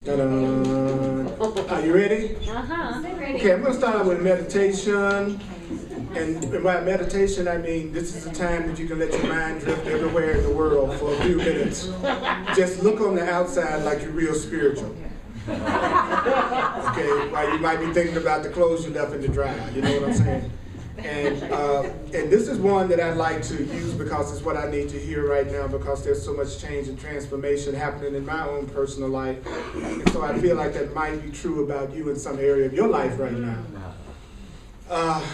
Ta-da. Are you ready? Okay, I'm going to start out with meditation. And by meditation, I mean this is a time that you can let your mind drift everywhere in the world for a few minutes. Just look on the outside like you're real spiritual. Okay, while you might be thinking about the clothes you left in the dryer. You know what I'm saying? And this is one that I like to use because it's what I need to hear right now, because there's so much change and transformation happening in my own personal life. And so I feel like that might be true about you in some area of your life right now.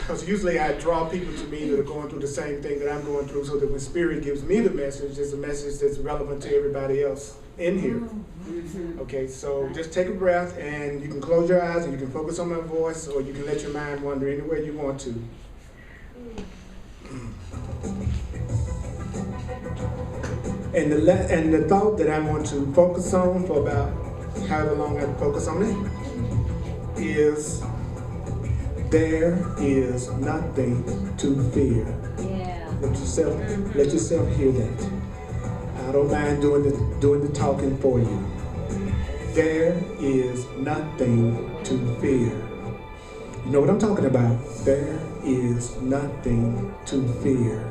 Because usually I draw people to me that are going through the same thing that I'm going through, so that when Spirit gives me the message, it's a message that's relevant to everybody else in here. Okay, so just take a breath, and you can close your eyes and you can focus on my voice, or you can let your mind wander anywhere you want to. And the thought that I want to focus on for about however long I focus on it is, there is nothing to fear. Yeah. Let yourself hear that. I don't mind doing the talking for you. There is nothing to fear. You know what I'm talking about? There is nothing to fear.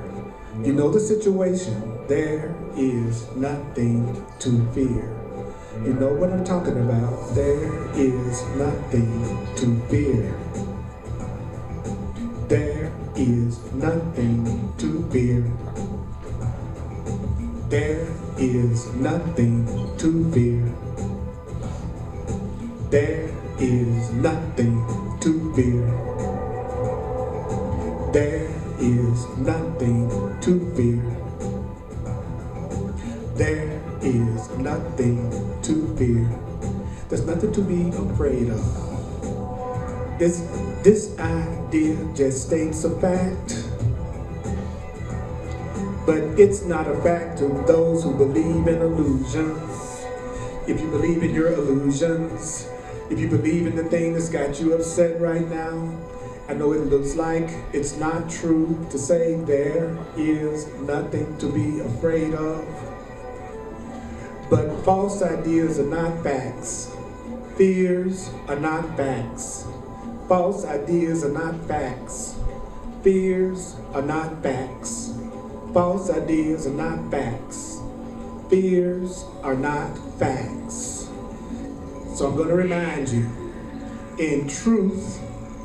You know the situation. There is nothing to fear. You know what I'm talking about? There is nothing to fear. There is nothing to fear. There is nothing to fear. There is nothing to fear. There is nothing to fear. There is nothing to fear. There's nothing to be afraid of. This idea just states a fact, but it's not a fact to those who believe in illusions. If you believe in your illusions, if you believe in the thing that's got you upset right now, I know it looks like it's not true to say there is nothing to be afraid of. But false ideas are not facts. Fears are not facts. False ideas are not facts. Fears are not facts. False ideas are not facts. Fears are not facts. So I'm going to remind you, in truth,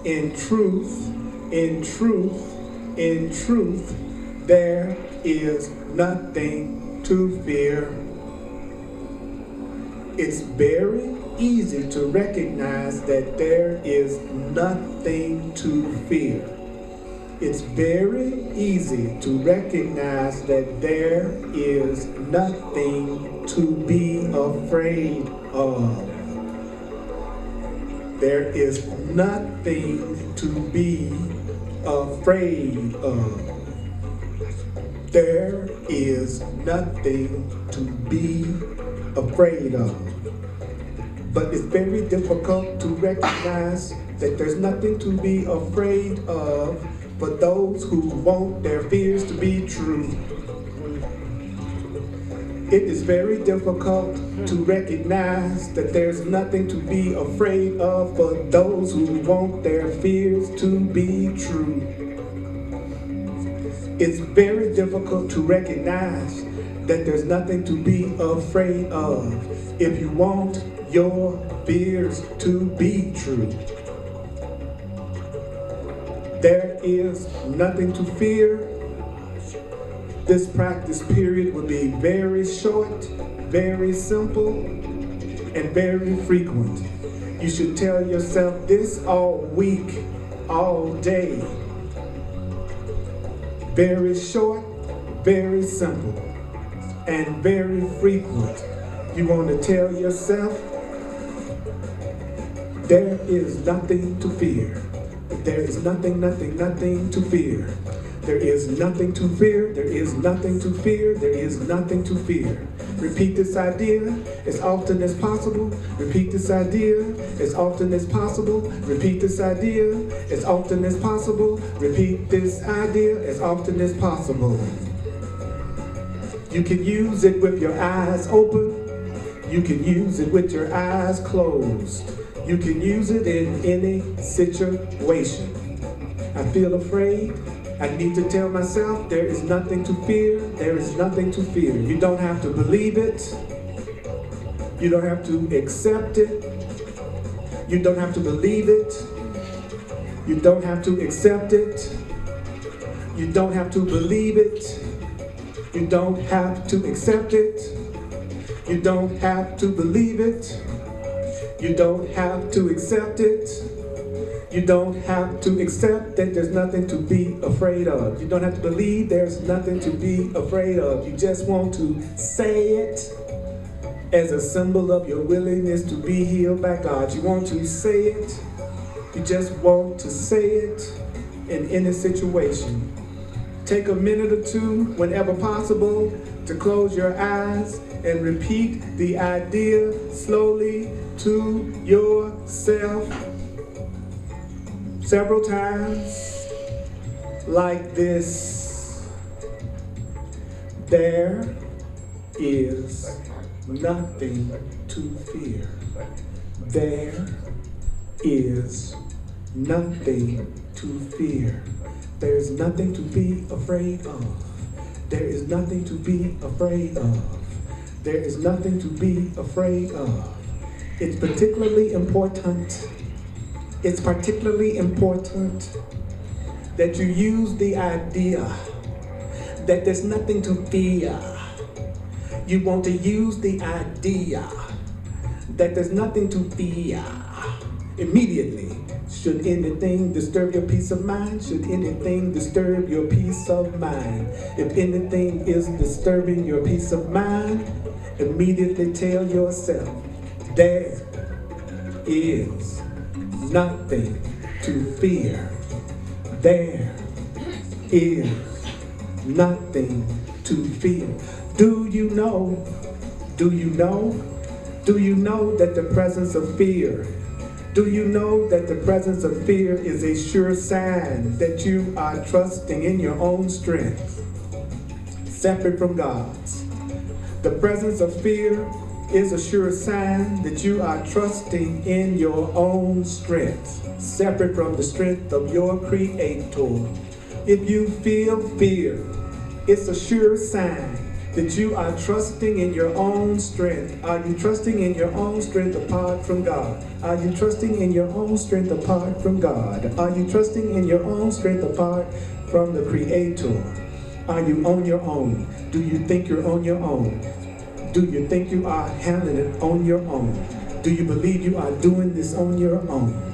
in truth, in truth, in truth, there is nothing to fear. It's very easy to recognize that there is nothing to fear. It's very easy to recognize that there is nothing to be afraid of. There is nothing to be afraid of. There is nothing to be afraid of. But it's very difficult to recognize that there's nothing to be afraid of for those who want their fears to be true. It is very difficult to recognize that there's nothing to be afraid of for those who want their fears to be true. It's very difficult to recognize that there's nothing to be afraid of if you want your fears to be true. There is nothing to fear. This practice period will be very short, very simple, and very frequent. You should tell yourself this all week, all day. Very short, very simple, and very frequent. You want to tell yourself, there is nothing to fear. There is nothing to fear. There is nothing to fear. There is nothing to fear. There is nothing to fear. Repeat this idea as often as possible. Repeat this idea as often as possible. Repeat this idea as often as possible. Repeat this idea as often as possible. You can use it with your eyes open. You can use it with your eyes closed. You can use it in any situation. I feel afraid. I need to tell myself there is nothing to fear. There is nothing to fear. You don't have to believe it. You don't have to accept it. You don't have to believe it. You don't have to accept it. You don't have to believe it. You don't have to accept it. You don't have to believe it. You don't have to accept it. You don't have to accept that there's nothing to be afraid of. You don't have to believe there's nothing to be afraid of. You just want to say it as a symbol of your willingness to be healed by God. You want to say it. You just want to say it in any situation. Take a minute or two, whenever possible, to close your eyes and repeat the idea slowly to yourself several times like this. There is nothing to fear. There is nothing to fear. There is nothing to be afraid of. There is nothing to be afraid of. There is nothing to be afraid of. It's particularly important. It's particularly important that you use the idea that there's nothing to fear. You want to use the idea that there's nothing to fear immediately. Should anything disturb your peace of mind? Should anything disturb your peace of mind? If anything is disturbing your peace of mind, immediately tell yourself, there is nothing to fear. There is nothing to fear. Do you know that the presence of fear, do you know that the presence of fear is a sure sign that you are trusting in your own strength, separate from God's? The presence of fear is a sure sign that you are trusting in your own strength, separate from the strength of your Creator. If you feel fear, it's a sure sign that you are trusting in your own strength. Are you trusting in your own strength apart from God? Are you trusting in your own strength apart from God? Are you trusting in your own strength apart from the Creator? Are you on your own? Do you think you're on your own? Do you think you are handling it on your own? Do you believe you are doing this on your own?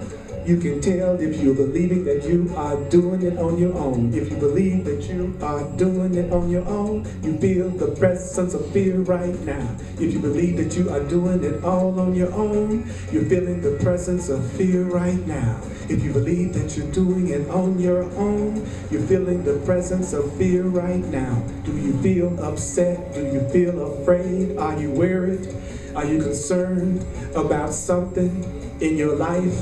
You can tell if you're believing that you are doing it on your own. If you believe that you are doing it on your own, you feel the presence of fear right now. If you believe that you are doing it all on your own, you're feeling the presence of fear right now. If you believe that you're doing it on your own, you're feeling the presence of fear right now. Do you feel upset? Do you feel afraid? Are you worried? Are you concerned about something in your life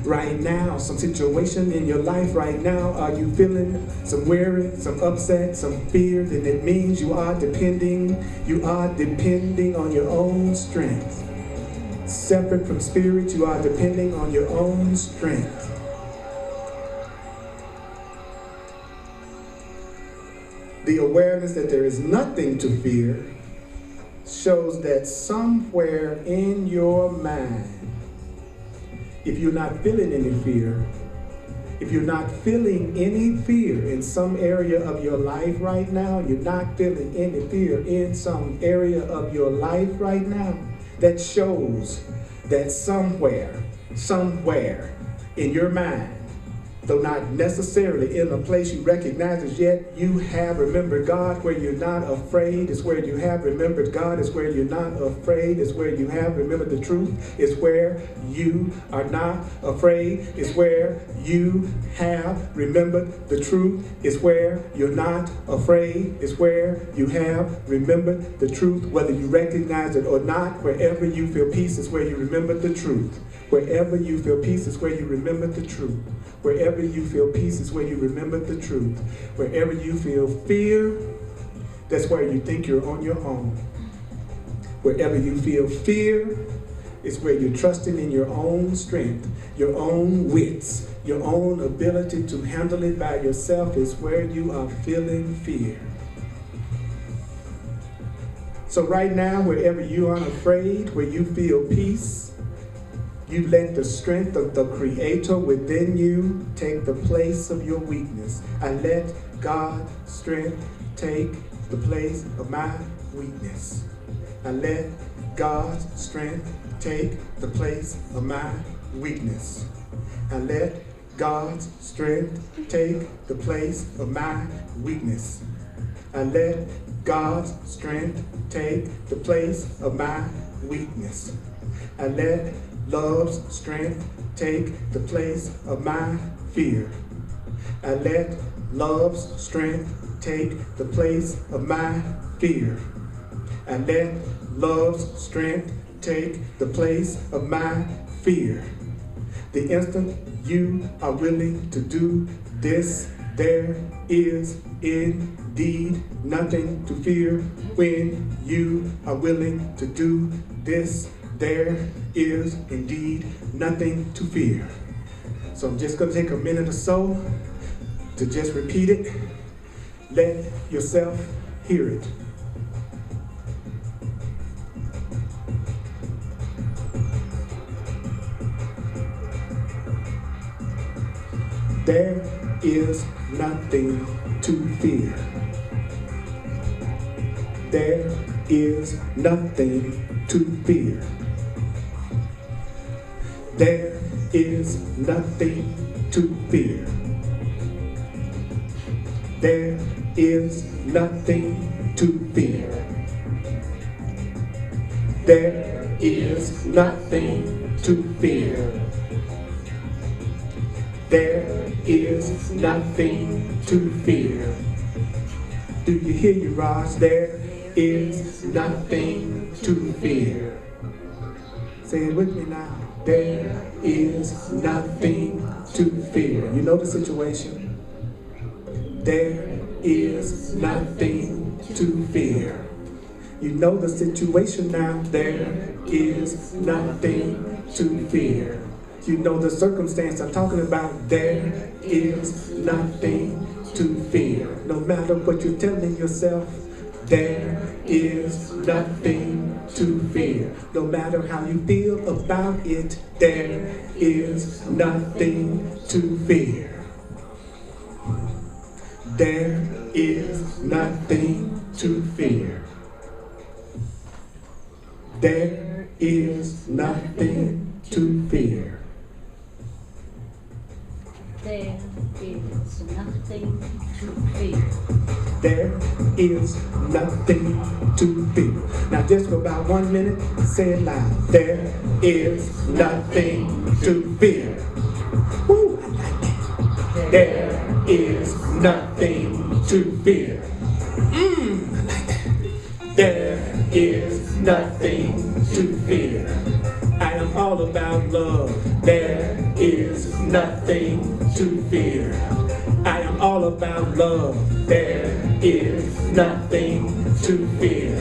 right now, some situation in your life right now? Are you feeling some worry, some upset, some fear? Then it means you are depending on your own strength. Separate from spirit, you are depending on your own strength. The awareness that there is nothing to fear shows that somewhere in your mind, if you're not feeling any fear, if you're not feeling any fear in some area of your life right now, you're not feeling any fear in some area of your life right now, that shows that somewhere in your mind, though not necessarily in a place you recognize as yet, you have remembered God. Where you're not afraid is where you have remembered God. Is where you're not afraid is where you have remembered the truth. Is where you are not afraid. Is where you have remembered the truth. Is where you're not afraid. Is where you have remembered the truth. Whether you recognize it or not, wherever you feel peace is where you remember the truth. Wherever you feel peace is where you remember the truth. Wherever you feel peace is where you remember the truth. Wherever you feel fear, that's where you think you're on your own. Wherever you feel fear is where you're trusting in your own strength, your own wits, your own ability to handle it by yourself is where you are feeling fear. So right now, wherever you are unafraid, where you feel peace, you let the strength of the Creator within you take the place of your weakness. I let God's strength take the place of my weakness. I let God's strength take the place of my weakness. I let God's strength take the place of my weakness. I let God's strength take the place of my weakness. I let love's strength take the place of my fear. I let love's strength take the place of my fear. I let love's strength take the place of my fear. The instant you are willing to do this, there is indeed nothing to fear. When you are willing to do this, there is indeed nothing to fear. So I'm just going to take a minute or so to just repeat it. Let yourself hear it. There is nothing to fear. There is nothing to fear. There is nothing to fear. There is nothing to fear. There is nothing to fear. There is nothing to fear. Do you hear you, Raj? There is nothing to fear. Say it with me now. There is nothing to fear. You know the situation. There is nothing to fear. You know the situation now. There is nothing to fear. You know the circumstance I'm talking about. There is nothing to fear. No matter what you're telling yourself, there is nothing to fear. No matter how you feel about it, there is nothing to fear. There is nothing to fear. There is nothing to fear. There is nothing to fear. There is nothing to fear. Now just for about 1 minute, say it loud. There is nothing to fear. Woo, I like that. There is nothing to fear. I like that. There is nothing to fear. I am all about love. There is nothing to fear. I am all about love. There is nothing to fear.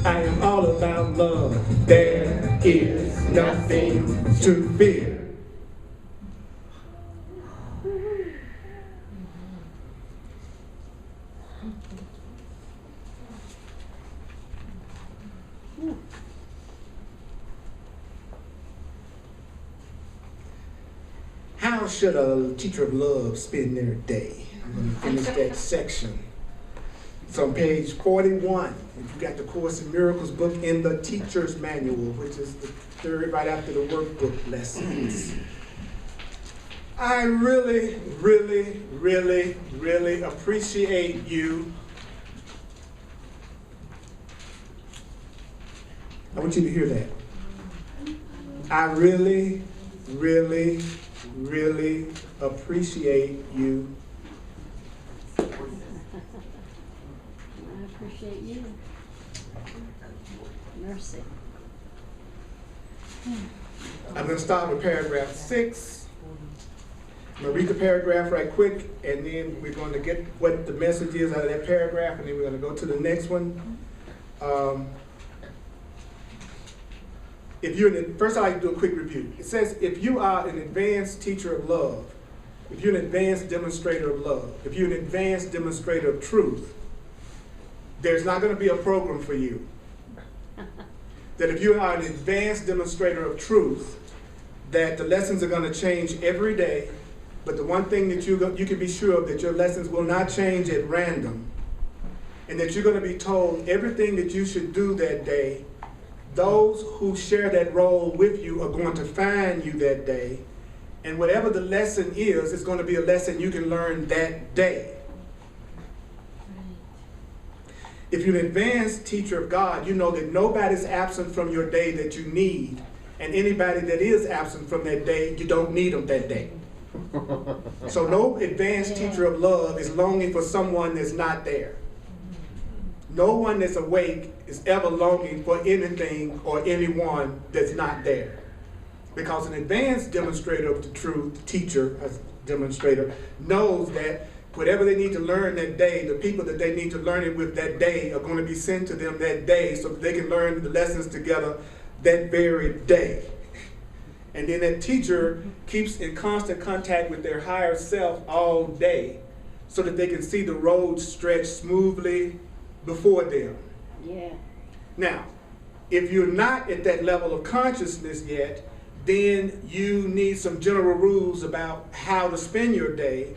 I am all about love. There is nothing to fear. How should a teacher of love spend their day? I'm going to finish that section. It's on page 41. If you got the Course in Miracles book in the teacher's manual, which is the third right after the workbook lessons. I really, really, really, really appreciate you. I want you to hear that. I really, really, really appreciate you. I appreciate you. Mercy. I'm going to start with paragraph 6. I'm going to read the paragraph right quick, and then we're going to get what the message is out of that paragraph, and then we're going to go to the next one. First I'd like to do a quick review. It says if you are an advanced teacher of love, if you're an advanced demonstrator of love, if you're an advanced demonstrator of truth, there's not going to be a program for you. That if you are an advanced demonstrator of truth, that the lessons are going to change every day, but the one thing that you can be sure of, that your lessons will not change at random, and that you're going to be told everything that you should do that day. Those who share that role with you are going to find you that day, and whatever the lesson is, it's going to be a lesson you can learn that day. If you're an advanced teacher of God, you know that nobody's absent from your day that you need, and anybody that is absent from that day, you don't need them that day. So no advanced teacher of love is longing for someone that's not there. No one that's awake is ever longing for anything or anyone that's not there. Because an advanced demonstrator of the truth, teacher, demonstrator, knows that whatever they need to learn that day, the people that they need to learn it with that day are going to be sent to them that day so that they can learn the lessons together that very day. And then that teacher keeps in constant contact with their higher self all day so that they can see the road stretch smoothly before them. Yeah. Now, if you're not at that level of consciousness yet, then you need some general rules about how to spend your day,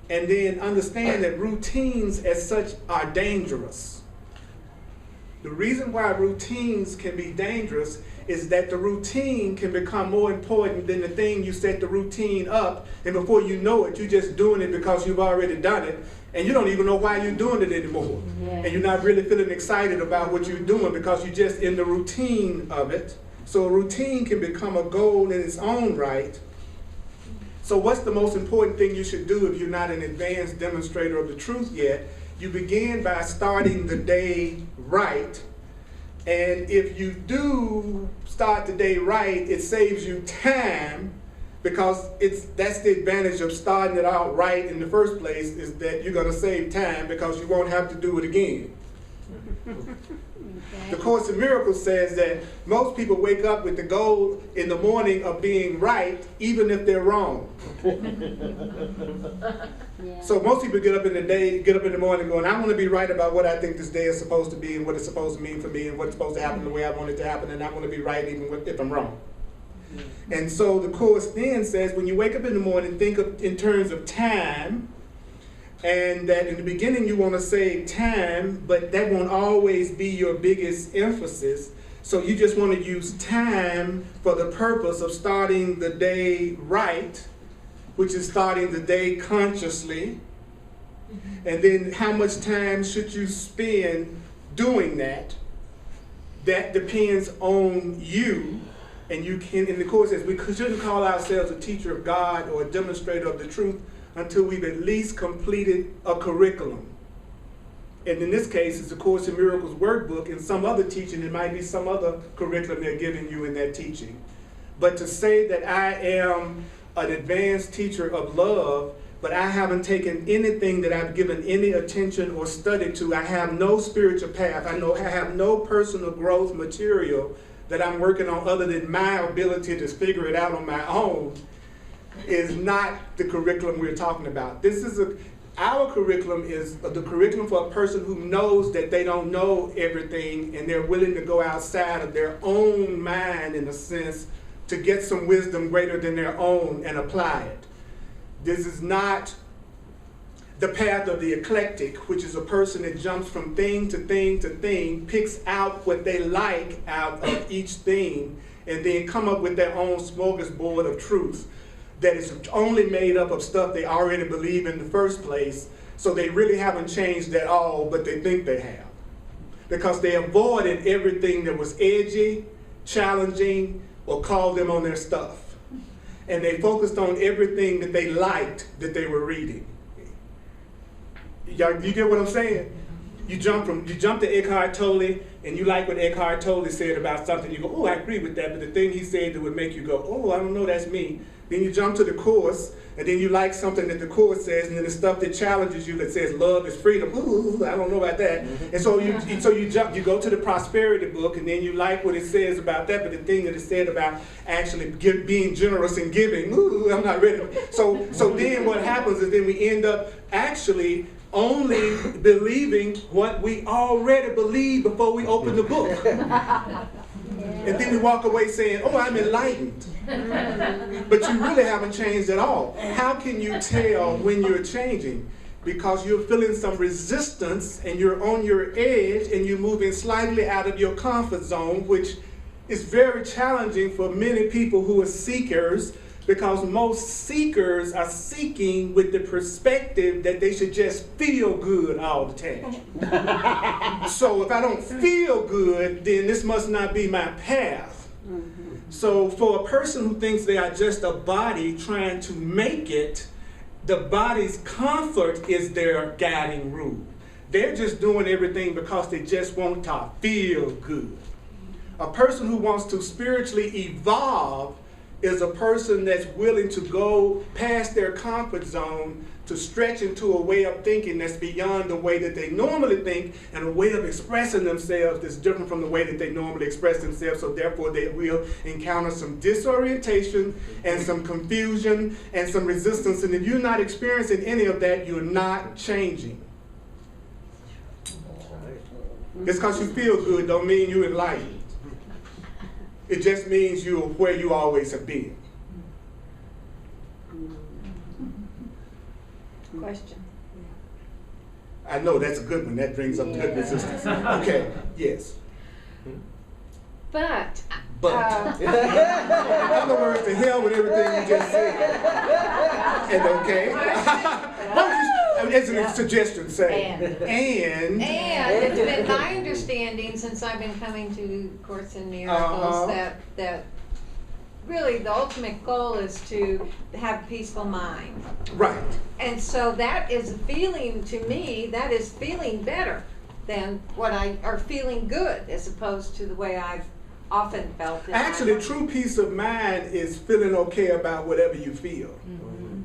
and then understand that routines as such are dangerous. The reason why routines can be dangerous is that the routine can become more important than the thing you set the routine up, and before you know it, you're just doing it because you've already done it, and you don't even know why you're doing it anymore. And you're not really feeling excited about what you're doing because you're just in the routine of it. So a routine can become a goal in its own right. So what's the most important thing you should do if you're not an advanced demonstrator of the truth yet? You begin by starting the day right. And if you do start the day right, it saves you time, because that's the advantage of starting it out right in the first place, is that you're going to save time because you won't have to do it again. The Course in Miracles says that most people wake up with the goal in the morning of being right, even if they're wrong. So most people get up in the morning going, I want to be right about what I think this day is supposed to be and what it's supposed to mean for me and what's supposed to happen the way I want it to happen, and I want to be right even if I'm wrong. And so the Course then says, when you wake up in the morning, think of in terms of time, and that in the beginning you want to save time, but that won't always be your biggest emphasis. So you just want to use time for the purpose of starting the day right, which is starting the day consciously. And then how much time should you spend doing that? That depends on you. And you can, in the Course says, we shouldn't call ourselves a teacher of God or a demonstrator of the truth until we've at least completed a curriculum. And in this case, it's the Course in Miracles workbook. In some other teaching, it might be some other curriculum they're giving you in that teaching. But to say that I am an advanced teacher of love, but I haven't taken anything that I've given any attention or study to, I have no spiritual path, I have no personal growth material that I'm working on other than my ability to figure it out on my own, is not the curriculum we're talking about. Our curriculum is the curriculum for a person who knows that they don't know everything and they're willing to go outside of their own mind, in a sense, to get some wisdom greater than their own and apply it. This is not the path of the eclectic, which is a person that jumps from thing to thing to thing, picks out what they like out of each thing, and then come up with their own smorgasbord of truth that is only made up of stuff they already believe in the first place, so they really haven't changed at all, but they think they have. Because they avoided everything that was edgy, challenging, or called them on their stuff. And they focused on everything that they liked that they were reading. You get what I'm saying? You jump to Eckhart Tolle, and you like what Eckhart Tolle said about something. You go, oh, I agree with that, but the thing he said that would make you go, oh, I don't know, that's me. Then you jump to the Course, and then you like something that the Course says, and then the stuff that challenges you that says love is freedom. Ooh, I don't know about that. And so you go to the prosperity book, and then you like what it says about that, but the thing that it said about actually being generous and giving, ooh, I'm not ready. So then what happens is then we end up actually only believing what we already believed before we open the book. And then we walk away saying, oh, I'm enlightened. But you really haven't changed at all. How can you tell when you're changing? Because you're feeling some resistance and you're on your edge and you're moving slightly out of your comfort zone, which is very challenging for many people who are seekers, because most seekers are seeking with the perspective that they should just feel good all the time. So if I don't feel good, then this must not be my path. So for a person who thinks they are just a body trying to make it, the body's comfort is their guiding rule. They're just doing everything because they just want to feel good. A person who wants to spiritually evolve is a person that's willing to go past their comfort zone to stretch into a way of thinking that's beyond the way that they normally think, and a way of expressing themselves that's different from the way that they normally express themselves, so therefore they will encounter some disorientation and some confusion and some resistance. And if you're not experiencing any of that, you're not changing. Just because you feel good don't mean you're enlightened. It just means you're where you always have been. Question. I know that's a good one. That brings up good resistance. Okay, yes. But. In other words, to hell with everything you just said. And okay. It's a suggestion, say. And it's been my understanding since I've been coming to Course in Miracles that really the ultimate goal is to have a peaceful mind. Right. And so that is feeling, to me, that is feeling better than or feeling good, as opposed to the way I've often felt. Actually, true peace of mind is feeling okay about whatever you feel. Mm-hmm.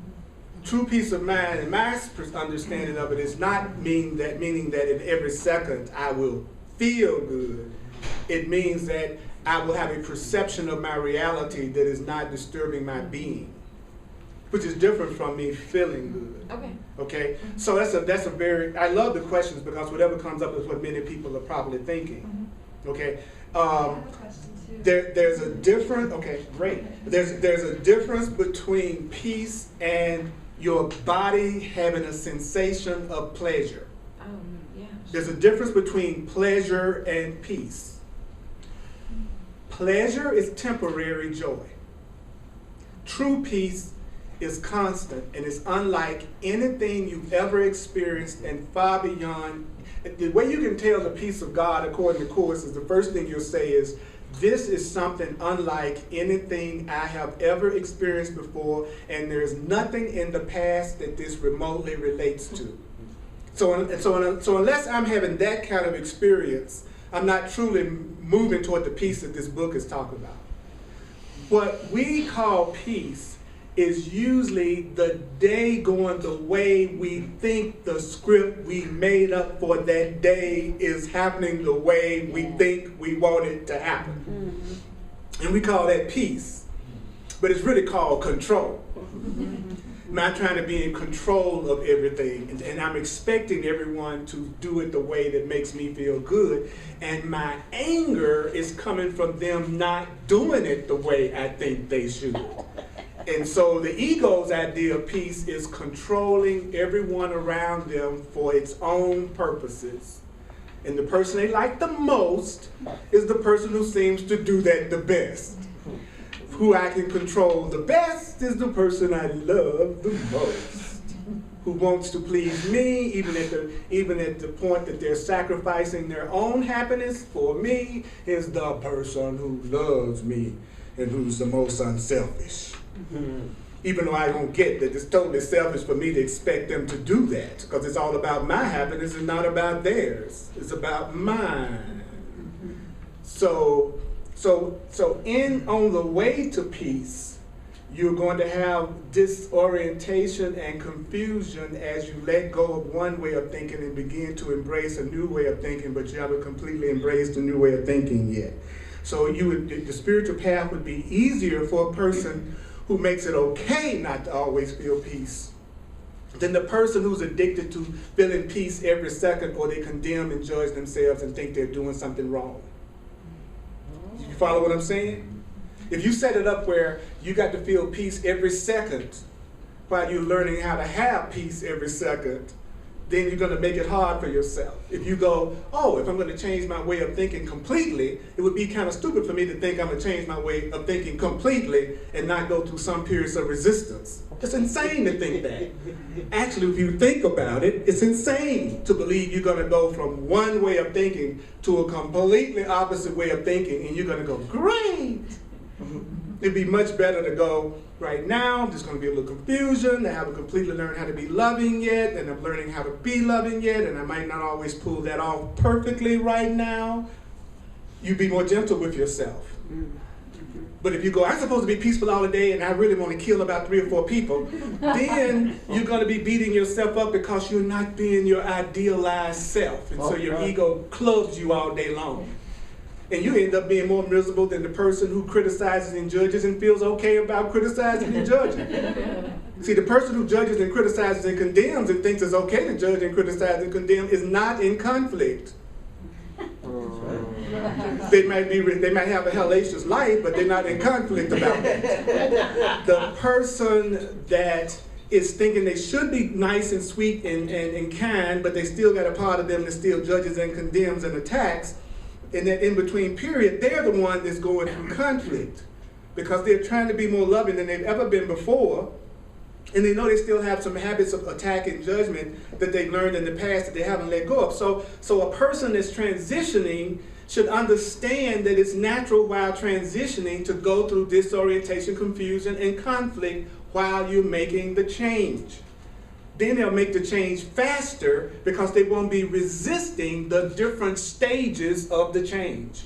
True peace of mind, in my understanding of it, is not meaning that in every second I will feel good. It means that I will have a perception of my reality that is not disturbing my being, which is different from me feeling good. Okay. Okay. So that's a very, I love the questions, because whatever comes up is what many people are probably thinking. Mm-hmm. Okay. I have a question too. There's a difference. Okay, great. There's a difference between peace and your body having a sensation of pleasure. Oh, yeah. There's a difference between pleasure and peace. Pleasure is temporary joy. True peace is constant and is unlike anything you've ever experienced and far beyond. The way you can tell the peace of God according to Course is the first thing you'll say is, this is something unlike anything I have ever experienced before, and there's nothing in the past that this remotely relates to. So unless I'm having that kind of experience, I'm not truly moving toward the peace that this book is talking about. What we call peace is usually the day going the way we think the script we made up for that day is happening the way we think we want it to happen. Mm-hmm. And we call that peace. But it's really called control. I'm not trying to be in control of everything, and I'm expecting everyone to do it the way that makes me feel good, and my anger is coming from them not doing it the way I think they should. And so the ego's idea of peace is controlling everyone around them for its own purposes. And the person they like the most is the person who seems to do that the best. Who I can control the best is the person I love the most. Who wants to please me, even at the point that they're sacrificing their own happiness for me, is the person who loves me and who's the most unselfish. Mm-hmm. Even though I don't get that it's totally selfish for me to expect them to do that, because it's all about my happiness and not about theirs. It's about mine. So on the way to peace, you're going to have disorientation and confusion as you let go of one way of thinking and begin to embrace a new way of thinking, but you haven't completely embraced the new way of thinking yet. So the spiritual path would be easier for a person who makes it okay not to always feel peace than the person who's addicted to feeling peace every second, or they condemn and judge themselves and think they're doing something wrong. You follow what I'm saying? If you set it up where you got to feel peace every second while you're learning how to have peace every second, then you're going to make it hard for yourself. If you go, oh, if I'm going to change my way of thinking completely, it would be kind of stupid for me to think I'm going to change my way of thinking completely and not go through some periods of resistance. It's insane to think that. Actually, if you think about it, it's insane to believe you're going to go from one way of thinking to a completely opposite way of thinking, and you're going to go, great! It'd be much better to go, right now, there's going to be a little confusion. I haven't completely learned how to be loving yet, and I'm learning how to be loving yet, and I might not always pull that off perfectly right now. You be more gentle with yourself. But if you go, I'm supposed to be peaceful all the day, and I really want to kill about 3 or 4 people, then you're going to be beating yourself up because you're not being your idealized self. And so your ego clubs you all day long. And you end up being more miserable than the person who criticizes and judges and feels okay about criticizing and judging. See, the person who judges and criticizes and condemns and thinks it's okay to judge and criticize and condemn is not in conflict. They might have a hellacious life, but they're not in conflict about it. The person that is thinking they should be nice and sweet and kind, but they still got a part of them that still judges and condemns and attacks, in that in-between period, they're the one that's going through conflict because they're trying to be more loving than they've ever been before, and they know they still have some habits of attack and judgment that they've learned in the past that they haven't let go of. So a person that's transitioning should understand that it's natural while transitioning to go through disorientation, confusion, and conflict while you're making the change. Then they'll make the change faster because they won't be resisting the different stages of the change.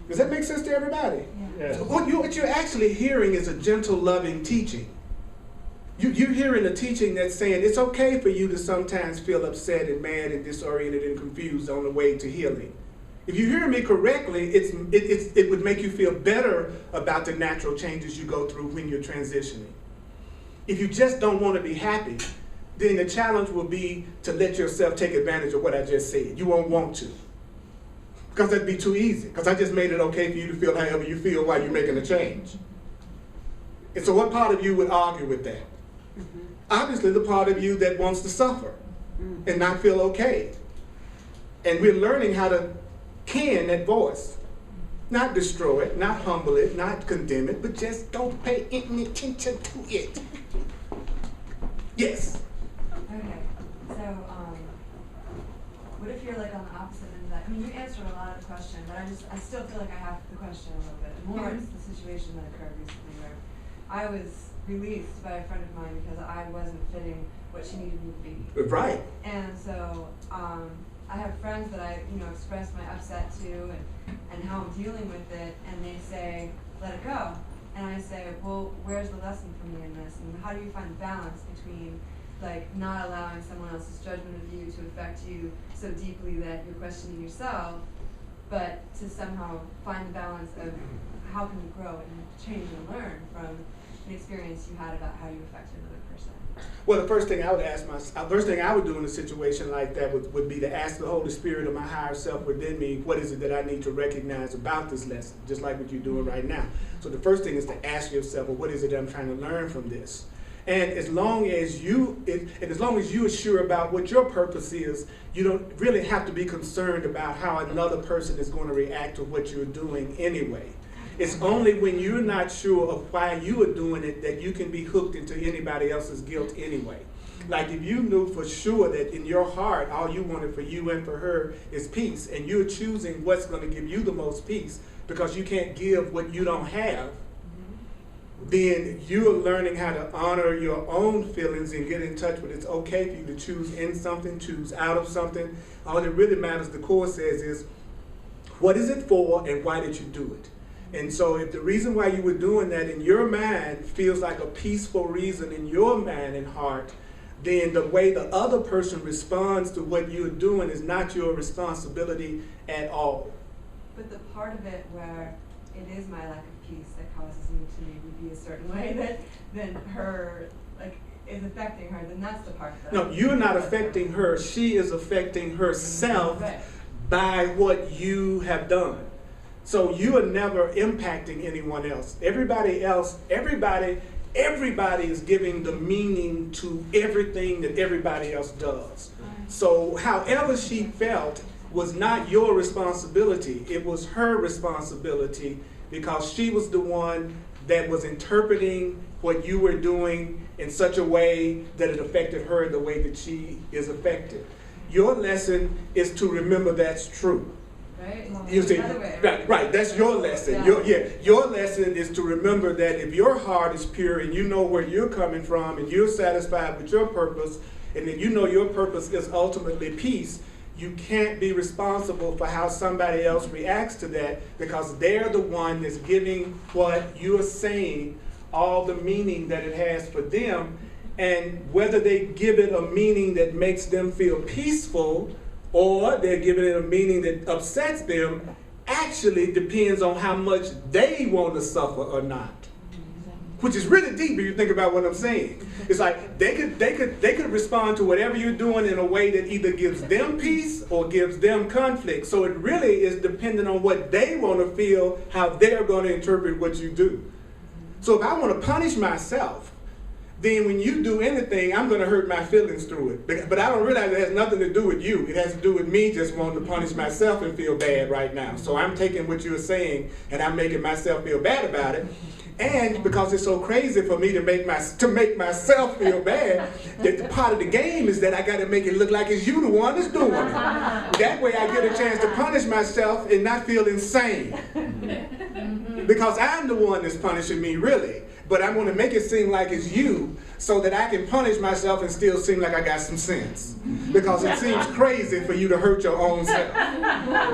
Does that make sense to everybody? Yeah. So what you're actually hearing is a gentle, loving teaching. You're hearing a teaching that's saying it's okay for you to sometimes feel upset and mad and disoriented and confused on the way to healing. If you hear me correctly, it would make you feel better about the natural changes you go through when you're transitioning. If you just don't want to be happy, then the challenge will be to let yourself take advantage of what I just said. You won't want to. Because that'd be too easy. Because I just made it okay for you to feel however you feel while you're making a change. And so what part of you would argue with that? Obviously the part of you that wants to suffer and not feel okay. And we're learning how to can that voice. Not destroy it, not humble it, not condemn it, but just don't pay any attention to it. Yes. Okay, so what if you're like on the opposite end of that? I mean, you answered a lot of the question, but I still feel like I have the question a little bit. More it's the situation that occurred recently where I was released by a friend of mine because I wasn't fitting what she needed me to be. Right. And so I have friends that I, express my upset to and how I'm dealing with it, and they say, let it go. And I say, well, where's the lesson for me in this? And how do you find the balance between like not allowing someone else's judgment of you to affect you so deeply that you're questioning yourself, but to somehow find the balance of how can you grow and change and learn from an experience you had about how you affected another person? Well, the first thing I would do in a situation like that would be to ask the Holy Spirit of my higher self within me, what is it that I need to recognize about this lesson, just like what you're doing right now. So the first thing is to ask yourself, well, what is it that I'm trying to learn from this? And as long as you are sure about what your purpose is, you don't really have to be concerned about how another person is going to react to what you're doing anyway. It's only when you're not sure of why you are doing it that you can be hooked into anybody else's guilt anyway. Like if you knew for sure that in your heart all you wanted for you and for her is peace, and you're choosing what's going to give you the most peace because you can't give what you don't have, then you are learning how to honor your own feelings and get in touch with it's okay for you to choose in something, choose out of something. All that really matters, the Course says, is what is it for and why did you do it? And so if the reason why you were doing that in your mind feels like a peaceful reason in your mind and heart, then the way the other person responds to what you're doing is not your responsibility at all. But the part of it where it is my lack of peace that causes me to maybe be a certain way that then her, like, is affecting her, then that's the part that No, you're not affecting her. She is affecting herself Right. by what you have done. So you are never impacting anyone else. Everybody is giving the meaning to everything that everybody else does. So however she felt was not your responsibility. It was her responsibility because she was the one that was interpreting what you were doing in such a way that it affected her the way that she is affected. Your lesson is to remember that's true. Right? You see, right, that's your lesson. Your lesson is to remember that if your heart is pure and you know where you're coming from and you're satisfied with your purpose and that you know your purpose is ultimately peace, you can't be responsible for how somebody else reacts to that because they're the one that's giving what you're saying all the meaning that it has for them. And whether they give it a meaning that makes them feel peaceful or they're giving it a meaning that upsets them actually depends on how much they want to suffer or not. Which is really deep if you think about what I'm saying. It's like they could respond to whatever you're doing in a way that either gives them peace or gives them conflict. So it really is dependent on what they want to feel, how they're going to interpret what you do. So if I want to punish myself, then when you do anything, I'm going to hurt my feelings through it. But I don't realize it has nothing to do with you. It has to do with me just wanting to punish myself and feel bad right now. So I'm taking what you're saying and I'm making myself feel bad about it. And because it's so crazy for me to make myself feel bad, that the part of the game is that I got to make it look like it's you the one that's doing it. That way I get a chance to punish myself and not feel insane. Because I'm the one that's punishing me, really. But I'm going to make it seem like it's you so that I can punish myself and still seem like I got some sense. Because it seems crazy for you to hurt your own self.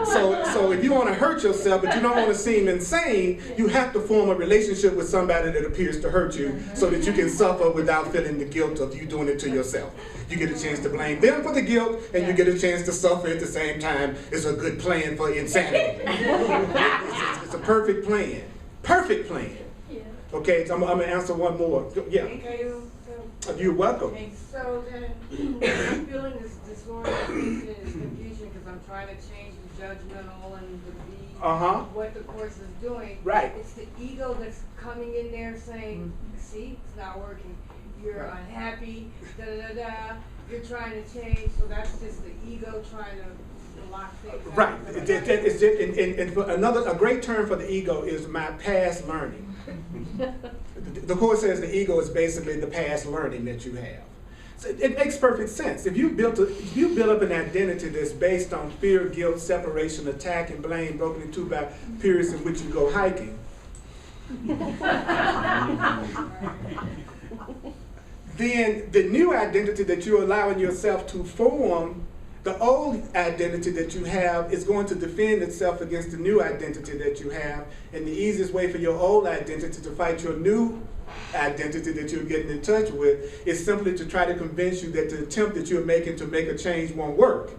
So if you want to hurt yourself but you don't want to seem insane, you have to form a relationship with somebody that appears to hurt you so that you can suffer without feeling the guilt of you doing it to yourself. You get a chance to blame them for the guilt and you get a chance to suffer at the same time. It's a good plan for insanity. It's a perfect plan. Perfect plan. Okay, so I'm going to answer one more. Yeah. You're welcome. Okay, so then I'm feeling this disorientation and confusion because I'm trying to change the judgmental and the what the Course is doing. Right. It's the ego that's coming in there saying, see, it's not working. You're unhappy, da-da-da-da. You're trying to change, so that's just the ego trying to lock things out. Right. And for a great term for the ego is my past learning. The Course says the ego is basically the past learning that you have. So it makes perfect sense. If you build up an identity that's based on fear, guilt, separation, attack, and blame, broken into by periods in which you go hiking, then the new identity that you're allowing yourself to form, the old identity that you have is going to defend itself against the new identity that you have. And the easiest way for your old identity to fight your new identity that you're getting in touch with is simply to try to convince you that the attempt that you're making to make a change won't work.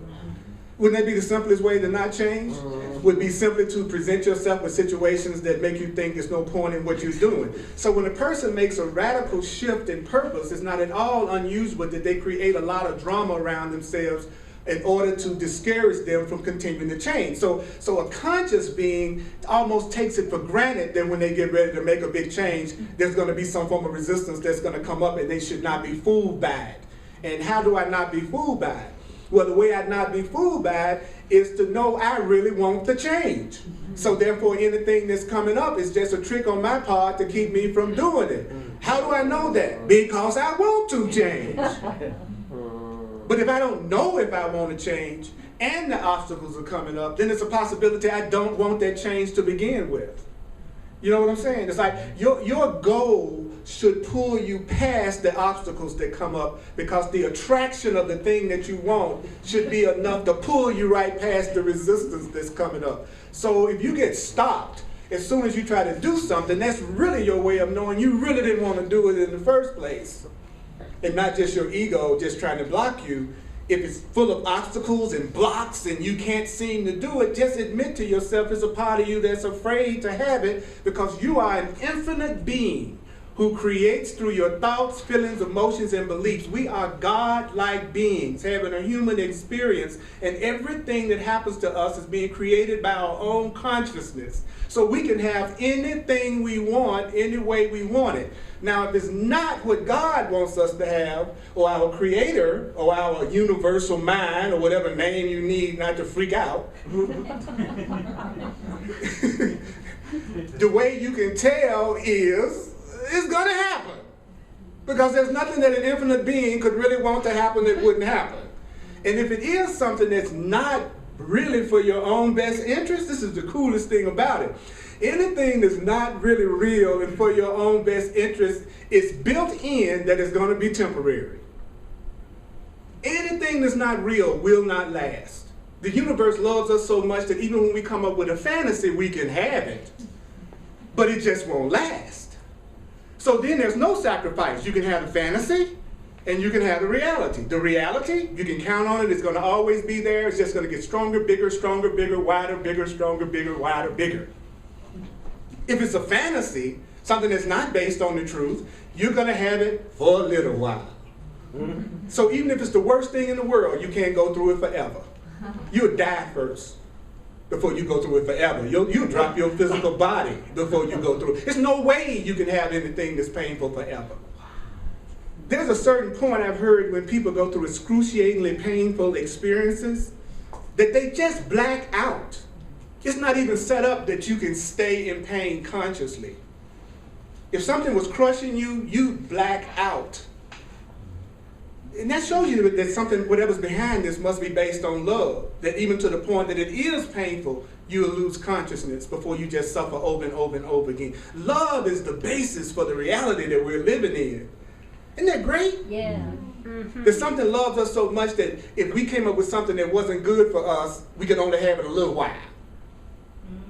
Wouldn't that be the simplest way to not change? Would be simply to present yourself with situations that make you think there's no point in what you're doing. So when a person makes a radical shift in purpose, it's not at all unusual that they create a lot of drama around themselves in order to discourage them from continuing to change. So a conscious being almost takes it for granted that when they get ready to make a big change, there's going to be some form of resistance that's going to come up and they should not be fooled by it. And how do I not be fooled by it? Well, the way I not be fooled by it is to know I really want the change. So therefore anything that's coming up is just a trick on my part to keep me from doing it. How do I know that? Because I want to change. But if I don't know if I want to change and the obstacles are coming up, then it's a possibility I don't want that change to begin with. You know what I'm saying? It's like your goal should pull you past the obstacles that come up, because the attraction of the thing that you want should be enough to pull you right past the resistance that's coming up. So if you get stopped as soon as you try to do something, that's really your way of knowing you really didn't want to do it in the first place. And not just your ego just trying to block you. If it's full of obstacles and blocks and you can't seem to do it, just admit to yourself it's a part of you that's afraid to have it, because you are an infinite being who creates through your thoughts, feelings, emotions, and beliefs. We are God-like beings having a human experience, and everything that happens to us is being created by our own consciousness. So we can have anything we want any way we want it. Now, if it's not what God wants us to have, or our creator, or our universal mind, or whatever name you need not to freak out, the way you can tell is, it's going to happen. Because there's nothing that an infinite being could really want to happen that wouldn't happen. And if it is something that's not really for your own best interest, this is the coolest thing about it. Anything that's not really real and for your own best interest is built in that it's going to be temporary. Anything that's not real will not last. The universe loves us so much that even when we come up with a fantasy, we can have it, but it just won't last. So then there's no sacrifice. You can have the fantasy and you can have the reality. The reality, you can count on it. It's going to always be there. It's just going to get stronger, bigger, wider, bigger, stronger, bigger, wider, bigger. If it's a fantasy, something that's not based on the truth, you're going to have it for a little while. So even if it's the worst thing in the world, you can't go through it forever. You'll die first before you go through it forever. You'll drop your physical body before you go through it. There's no way you can have anything that's painful forever. There's a certain point I've heard when people go through excruciatingly painful experiences that they just black out. It's not even set up that you can stay in pain consciously. If something was crushing you, you black out. And that shows you that something, whatever's behind this, must be based on love. That even to the point that it is painful, you'll lose consciousness before you just suffer over and over and over again. Love is the basis for the reality that we're living in. Isn't that great? Yeah. That something loves us so much that if we came up with something that wasn't good for us, we could only have it a little while.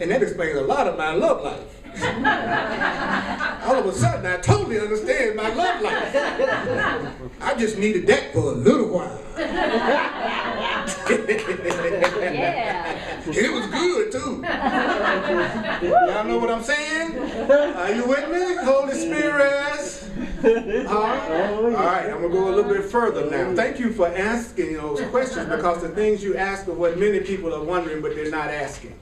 And that explains a lot of my love life. All of a sudden, I totally understand my love life. I just needed that for a little while. Yeah. And it was good, too. Y'all know what I'm saying? Are you with me? Holy Spirit. All right, I'm going to go a little bit further now. Thank you for asking those questions, because the things you ask are what many people are wondering, but they're not asking.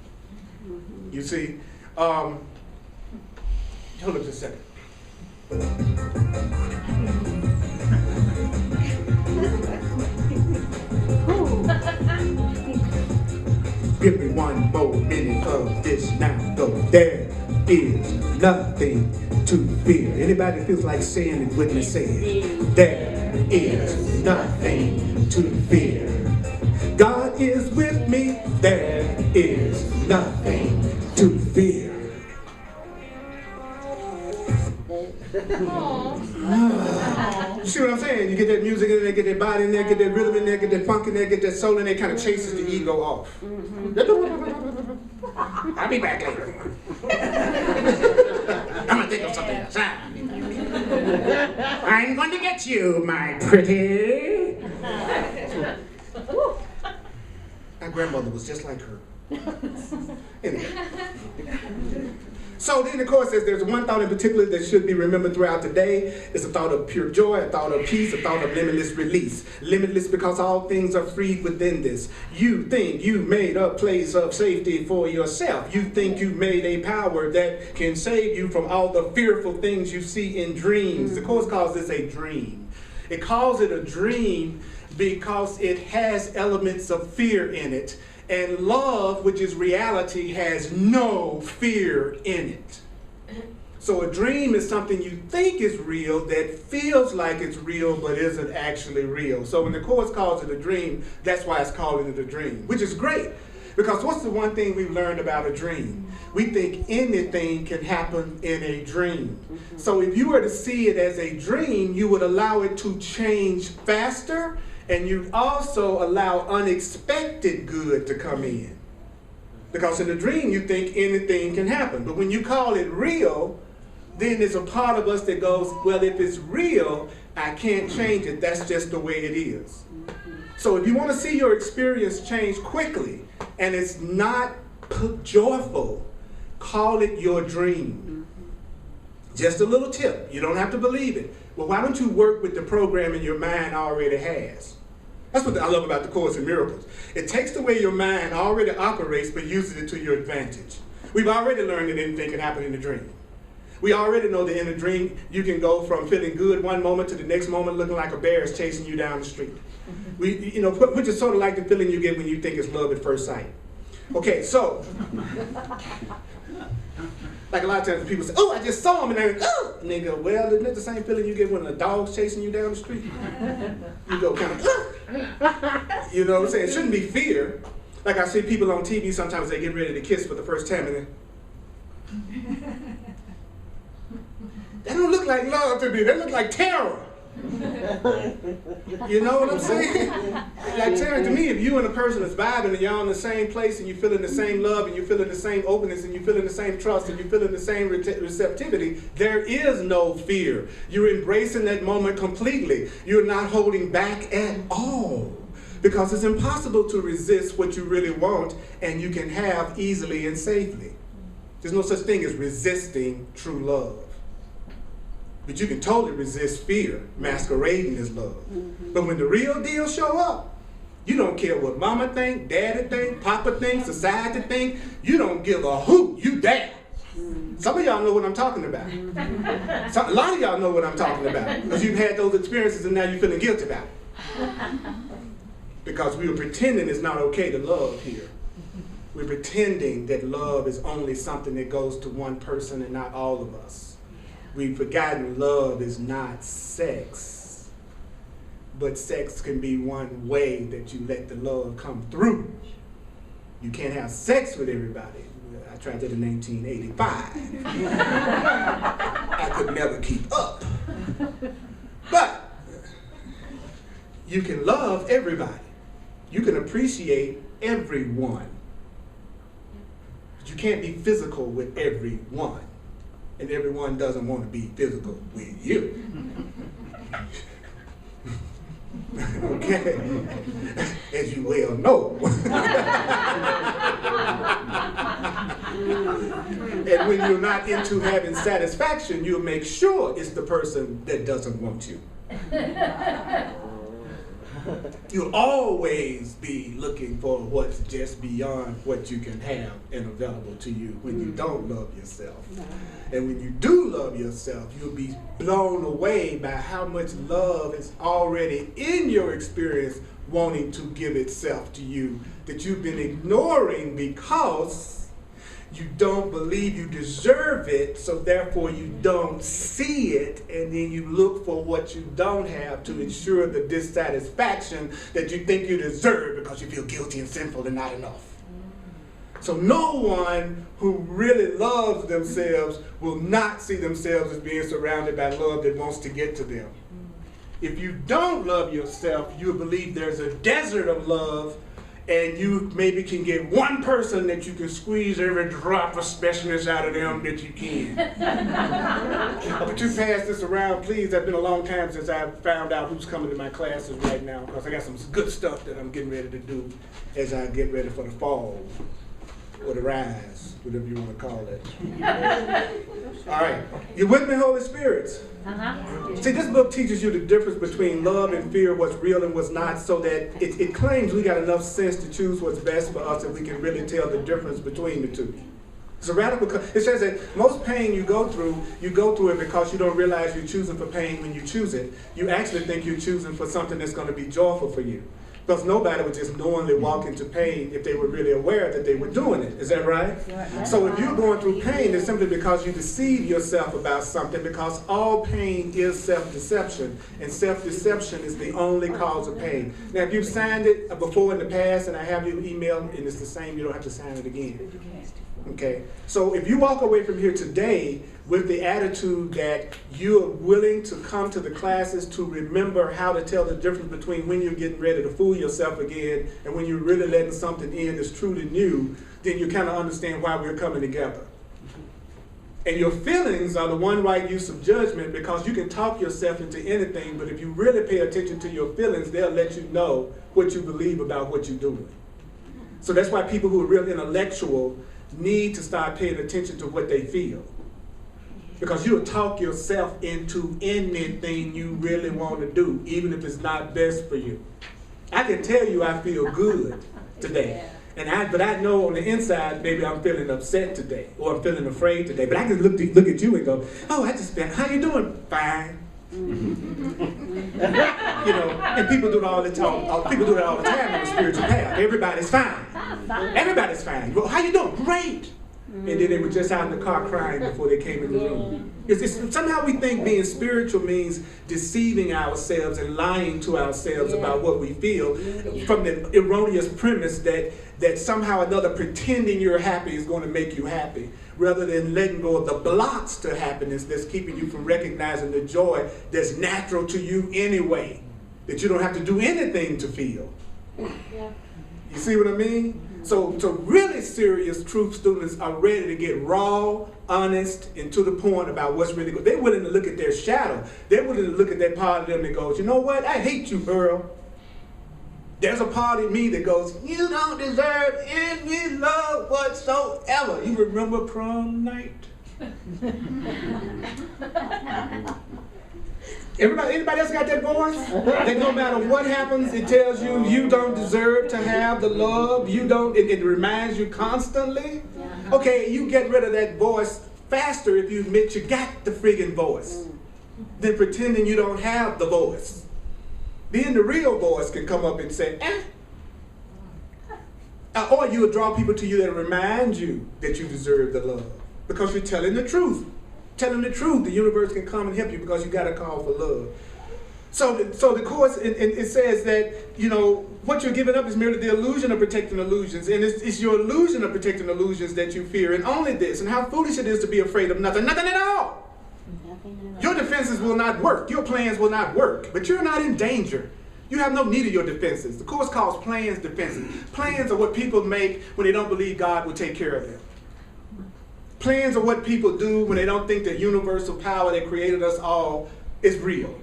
You see, hold up just a second. Give me one more minute of this now, though. There is nothing to fear. Anybody feels like saying it with me, say it. There is nothing to fear. God is with me. There is nothing to fear. You see what I'm saying? You get that music in there, get that body in there, get that rhythm in there, get that funk in there, get that soul in there, kind of chases the ego off. I'll be back later. I'm going to think of something else. I'm going to get you, my pretty. My grandmother was just like her. Anyway. So then, of course, there's one thought in particular that should be remembered throughout the day. It's a thought of pure joy, a thought of peace, a thought of limitless release. Limitless because all things are freed within this. You think you made a place of safety for yourself. You think you made a power that can save you from all the fearful things you see in dreams. The Course calls this a dream. It calls it a dream because it has elements of fear in it. And love, which is reality, has no fear in it. So a dream is something you think is real that feels like it's real but isn't actually real. So when the Course calls it a dream, that's why it's calling it a dream, which is great. Because what's the one thing we've learned about a dream? We think anything can happen in a dream. So if you were to see it as a dream, you would allow it to change faster, and you'd also allow unexpected good to come in. Because in a dream, you think anything can happen. But when you call it real, then there's a part of us that goes, well, if it's real, I can't change it. That's just the way it is. So if you want to see your experience change quickly, and it's not joyful, call it your dream. Just a little tip. You don't have to believe it. Well, why don't you work with the programming your mind already has? That's what I love about the Course in Miracles. It takes the way your mind already operates, but uses it to your advantage. We've already learned that anything can happen in a dream. We already know that in a dream, you can go from feeling good one moment to the next moment looking like a bear is chasing you down the street. Which is sort of like the feeling you get when you think it's love at first sight. Okay, so, like a lot of times people say, oh, I just saw him, and they go, oh, and they go, well, isn't it the same feeling you get when a dog's chasing you down the street? You go kind of, you know what I'm saying? It shouldn't be fear. Like I see people on TV, sometimes they get ready to kiss for the first time, and then, that don't look like love to me, that look like terror. You know what I'm saying? Like terror to me, if you and a person is vibing and y'all in the same place and you're feeling the same love and you're feeling the same openness and you're feeling the same trust and you're feeling the same receptivity, there is no fear. You're embracing that moment completely. You're not holding back at all. Because it's impossible to resist what you really want and you can have easily and safely. There's no such thing as resisting true love. But you can totally resist fear masquerading as love. But when the real deal show up, you don't care what mama think, daddy think, papa think, society think. You don't give a hoot. You there. Some of y'all know what I'm talking about. A lot of y'all know what I'm talking about. Because you've had those experiences and now you're feeling guilty about it. Because we were pretending it's not okay to love here. We're pretending that love is only something that goes to one person and not all of us. We've forgotten love is not sex, but sex can be one way that you let the love come through. You can't have sex with everybody. I tried that in 1985. I could never keep up. But you can love everybody. You can appreciate everyone. But you can't be physical with everyone. And everyone doesn't want to be physical with you. Okay? As you well know. And when you're not into having satisfaction, you'll make sure it's the person that doesn't want you. You'll always be looking for what's just beyond what you can have and available to you when you don't love yourself. And when you do love yourself, you'll be blown away by how much love is already in your experience wanting to give itself to you that you've been ignoring because you don't believe you deserve it, so therefore you don't see it, and then you look for what you don't have to ensure the dissatisfaction that you think you deserve because you feel guilty and sinful and not enough. So no one who really loves themselves will not see themselves as being surrounded by love that wants to get to them. If you don't love yourself, you'll believe there's a desert of love, and you maybe can get one person that you can squeeze every drop of specialness out of them that you can. But you pass this around, please. It's been a long time since I've found out who's coming to my classes right now, because I got some good stuff that I'm getting ready to do as I get ready for the fall, or the rise, whatever you want to call it. All right. You with me, Holy Spirits? See, this book teaches you the difference between love and fear, what's real and what's not, so that it claims we got enough sense to choose what's best for us, and we can really tell the difference between the two. It's a radical. It says that most pain you go through it because you don't realize you're choosing for pain when you choose it. You actually think you're choosing for something that's going to be joyful for you. Because nobody would just knowingly walk into pain if they were really aware that they were doing it. Is that right? So if you're going through pain, it's simply because you deceive yourself about something, because all pain is self-deception, and self-deception is the only cause of pain. Now, if you've signed it before in the past, and I have your email, and it's the same, you don't have to sign it again. Okay? So if you walk away from here today with the attitude that you are willing to come to the classes to remember how to tell the difference between when you're getting ready to fool yourself again and when you're really letting something in that's truly new, then you kind of understand why we're coming together. And your feelings are the one right use of judgment, because you can talk yourself into anything, but if you really pay attention to your feelings, they'll let you know what you believe about what you're doing. So that's why people who are real intellectual need to start paying attention to what they feel. Because you'll talk yourself into anything you really want to do, even if it's not best for you. I can tell you I feel good today. But I know on the inside, maybe I'm feeling upset today, or I'm feeling afraid today. But I can look at you and go, oh, how you doing? Fine. And people do it all the time. People do it all the time on the spiritual path. Everybody's fine. Everybody's fine. Well, how you doing? Great. And then they were just out in the car crying before they came in the room. Somehow we think being spiritual means deceiving ourselves and lying to ourselves about what we feel, from the erroneous premise that somehow or another pretending you're happy is going to make you happy, rather than letting go of the blocks to happiness that's keeping you from recognizing the joy that's natural to you anyway, that you don't have to do anything to feel. You see what I mean? So really serious truth students are ready to get raw, honest, and to the point about what's really good. They're willing to look at their shadow. They're willing to look at that part of them that goes, you know what? I hate you, Earl. There's a part of me that goes, you don't deserve any love whatsoever. You remember prom night? Anybody else got that voice? That no matter what happens, it tells you you don't deserve to have the love. You don't. It reminds you constantly. Okay, you get rid of that voice faster if you admit you got the friggin' voice than pretending you don't have the voice. Then the real voice can come up and say, or you will draw people to you that remind you that you deserve the love because you're telling the truth. Telling the truth, the universe can come and help you because you got a call for love. So the Course, it says that, what you're giving up is merely the illusion of protecting illusions. And it's your illusion of protecting illusions that you fear, and only this. And how foolish it is to be afraid of nothing at all. Your defenses will not work. Your plans will not work. But you're not in danger. You have no need of your defenses. The Course calls plans defenses. Plans are what people make when they don't believe God will take care of them. Plans are what people do when they don't think the universal power that created us all is real.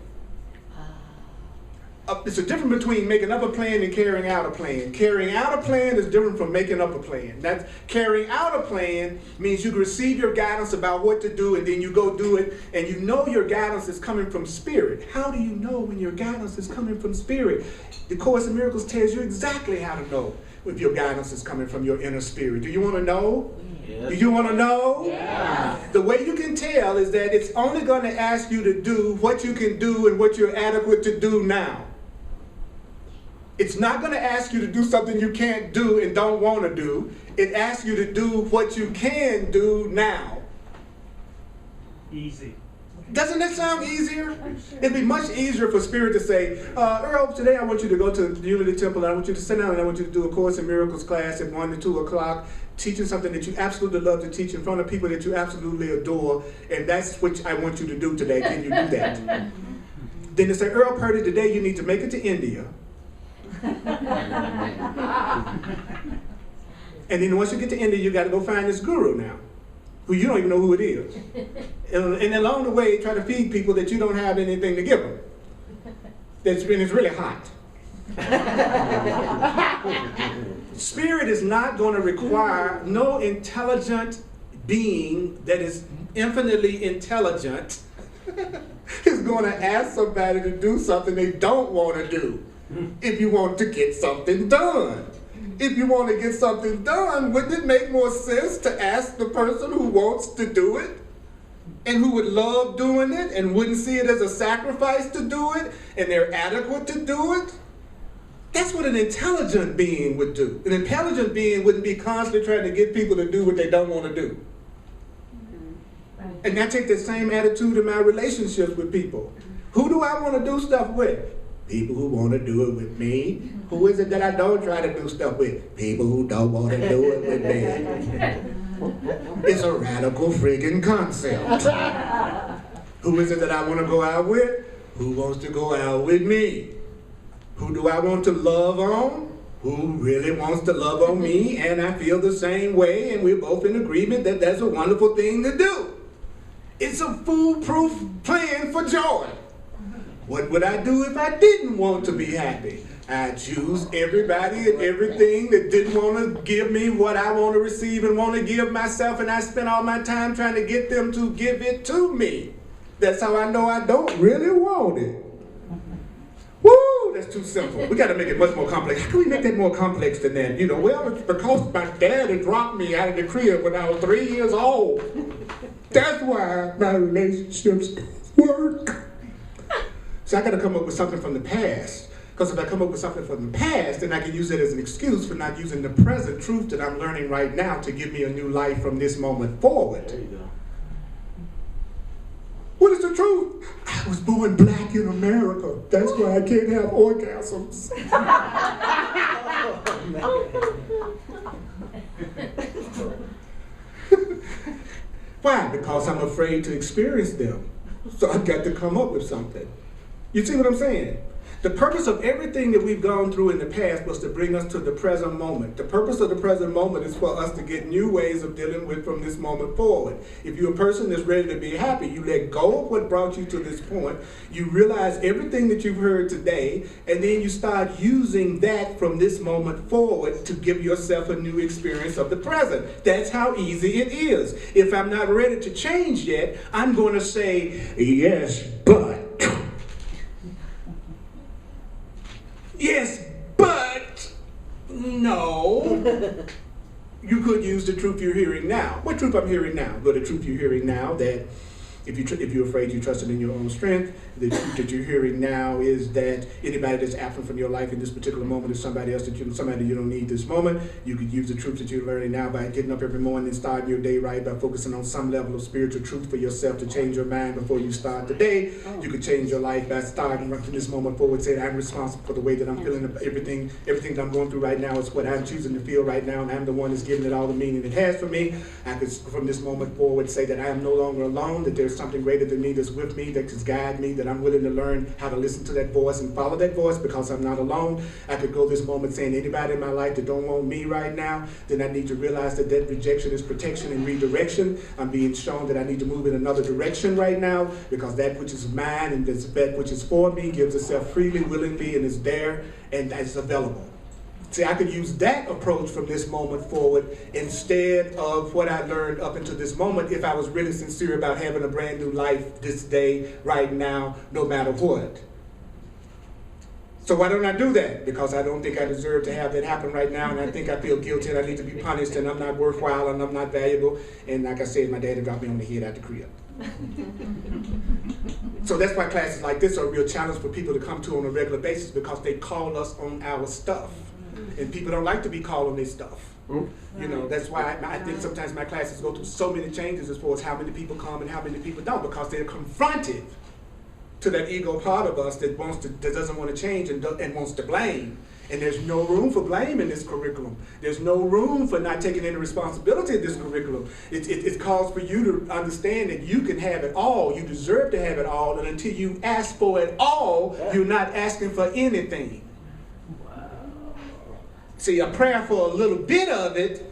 It's a difference between making up a plan and carrying out a plan. Carrying out a plan is different from making up a plan. Carrying out a plan means you receive your guidance about what to do, and then you go do it, and you know your guidance is coming from Spirit. How do you know when your guidance is coming from Spirit? The Course in Miracles tells you exactly how to know if your guidance is coming from your inner spirit. Do you want to know? Yes. Do you want to know? Yeah. The way you can tell is that it's only going to ask you to do what you can do and what you're adequate to do now. It's not going to ask you to do something you can't do and don't want to do. It asks you to do what you can do now. Easy. Doesn't that sound easier? It'd be much easier for Spirit to say, Earl, today I want you to go to the Unity Temple, and I want you to sit down and I want you to do a Course in Miracles class at 1 to 2 o'clock, teaching something that you absolutely love to teach in front of people that you absolutely adore, and that's what I want you to do today. Can you do that? Then they say, Earl Purdy, today you need to make it to India. And then once you get to India, you got to go find this guru now, who you don't even know who it is. And along the way, try to feed people that you don't have anything to give them. It's really hot. Spirit is not going to require no intelligent being that is infinitely intelligent is going to ask somebody to do something they don't want to do if you want to get something done. If you want to get something done, wouldn't it make more sense to ask the person who wants to do it and who would love doing it and wouldn't see it as a sacrifice to do it and they're adequate to do it? That's what an intelligent being would do. An intelligent being wouldn't be constantly trying to get people to do what they don't want to do. And I take that same attitude in my relationships with people. Who do I want to do stuff with? People who want to do it with me. Who is it that I don't try to do stuff with? People who don't want to do it with me. It's a radical friggin' concept. Who is it that I want to go out with? Who wants to go out with me? Who do I want to love on? Who really wants to love on me? And I feel the same way, and we're both in agreement that that's a wonderful thing to do. It's a foolproof plan for joy. What would I do if I didn't want to be happy? I'd choose everybody and everything that didn't want to give me what I want to receive and want to give myself, and I spend all my time trying to get them to give it to me. That's how I know I don't really want it. Woo, that's too simple. We got to make it much more complex. How can we make that more complex than that? You know, well, it's because my dad had dropped me out of the crib when I was 3 years old. That's why my relationships work. So I got to come up with something from the past. Because if I come up with something from the past, then I can use it as an excuse for not using the present truth that I'm learning right now to give me a new life from this moment forward. There you go. What is the truth? I was born black in America. That's why I can't have orgasms. Why? Because I'm afraid to experience them. So I've got to come up with something. You see what I'm saying? The purpose of everything that we've gone through in the past was to bring us to the present moment. The purpose of the present moment is for us to get new ways of dealing with from this moment forward. If you're a person that's ready to be happy, you let go of what brought you to this point, you realize everything that you've heard today, and then you start using that from this moment forward to give yourself a new experience of the present. That's how easy it is. If I'm not ready to change yet, I'm going to say, yes, but. Yes, but no. You could use the truth you're hearing now. What truth I'm hearing now? Well, the truth you're hearing now that if you're afraid, you trust in your own strength. The truth that you're hearing now is that anybody that's absent from your life in this particular moment is somebody else somebody you don't need this moment. You could use the truth that you're learning now by getting up every morning and starting your day right by focusing on some level of spiritual truth for yourself to change your mind before you start the day. You could change your life by starting right from this moment forward, saying I'm responsible for the way that I'm feeling. Everything that I'm going through right now is what I'm choosing to feel right now, and I'm the one that's giving it all the meaning it has for me. I could, from this moment forward, say that I am no longer alone, that there's something greater than me that's with me, that can guide me, that I'm willing to learn how to listen to that voice and follow that voice because I'm not alone. I could go this moment saying anybody in my life that don't want me right now, then I need to realize that that rejection is protection and redirection. I'm being shown that I need to move in another direction right now because that which is mine and that which is for me gives itself freely, willingly, and is there and is available. See, I could use that approach from this moment forward instead of what I learned up until this moment if I was really sincere about having a brand new life this day, right now, no matter what. So why don't I do that? Because I don't think I deserve to have that happen right now, and I think I feel guilty and I need to be punished and I'm not worthwhile and I'm not valuable. And like I said, my daddy dropped me on the head out the crib. So that's why classes like this are a real challenge for people to come to on a regular basis because they call us on our stuff. And people don't like to be called on their stuff. You know, that's why I think sometimes my classes go through so many changes as far as how many people come and how many people don't, because they're confronted to that ego part of us that doesn't want to change and wants to blame. And there's no room for blame in this curriculum. There's no room for not taking any responsibility in this curriculum. It calls for you to understand that you can have it all. You deserve to have it all. And until you ask for it all, you're not asking for anything. See, a prayer for a little bit of it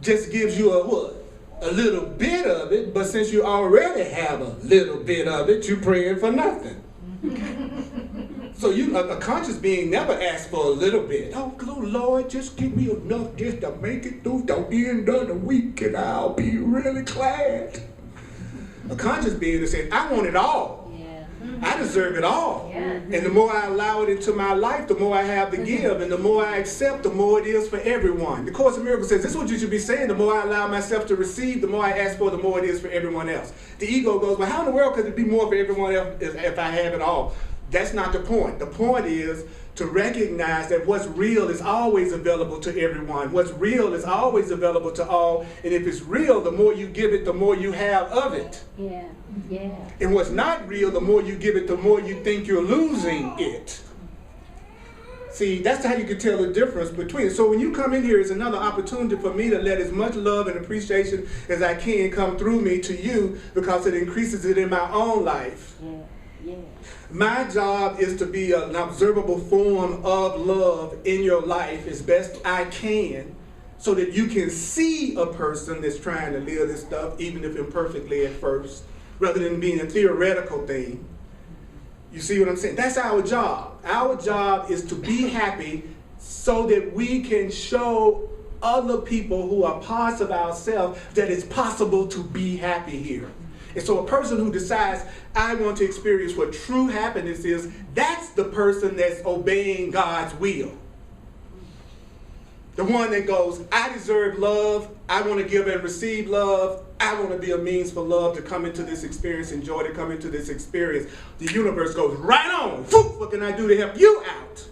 just gives you a what? A little bit of it, but since you already have a little bit of it, you're praying for nothing. So a conscious being never asks for a little bit. Oh, Lord, just give me enough just to make it through the end of the week and I'll be really glad. A conscious being is saying, I want it all. I deserve it all. Yeah. And the more I allow it into my life, the more I have to give. And the more I accept, the more it is for everyone. The Course in Miracles says, this is what you should be saying. The more I allow myself to receive, the more I ask for, the more it is for everyone else. The ego goes, well, how in the world could it be more for everyone else if I have it all? That's not the point. The point is to recognize that what's real is always available to everyone. What's real is always available to all. And if it's real, the more you give it, the more you have of it. Yeah, yeah. And what's not real, the more you give it, the more you think you're losing it. See, that's how you can tell the difference between it. So when you come in here, it's another opportunity for me to let as much love and appreciation as I can come through me to you, because it increases it in my own life. Yeah, yeah. My job is to be an observable form of love in your life as best I can, so that you can see a person that's trying to live this stuff, even if imperfectly at first, rather than being a theoretical thing. You see what I'm saying? That's our job. Our job is to be happy so that we can show other people who are parts of ourselves that it's possible to be happy here. And so a person who decides, I want to experience what true happiness is, that's the person that's obeying God's will. The one that goes, I deserve love, I want to give and receive love, I want to be a means for love to come into this experience and joy to come into this experience. The universe goes, right on, what can I do to help you out?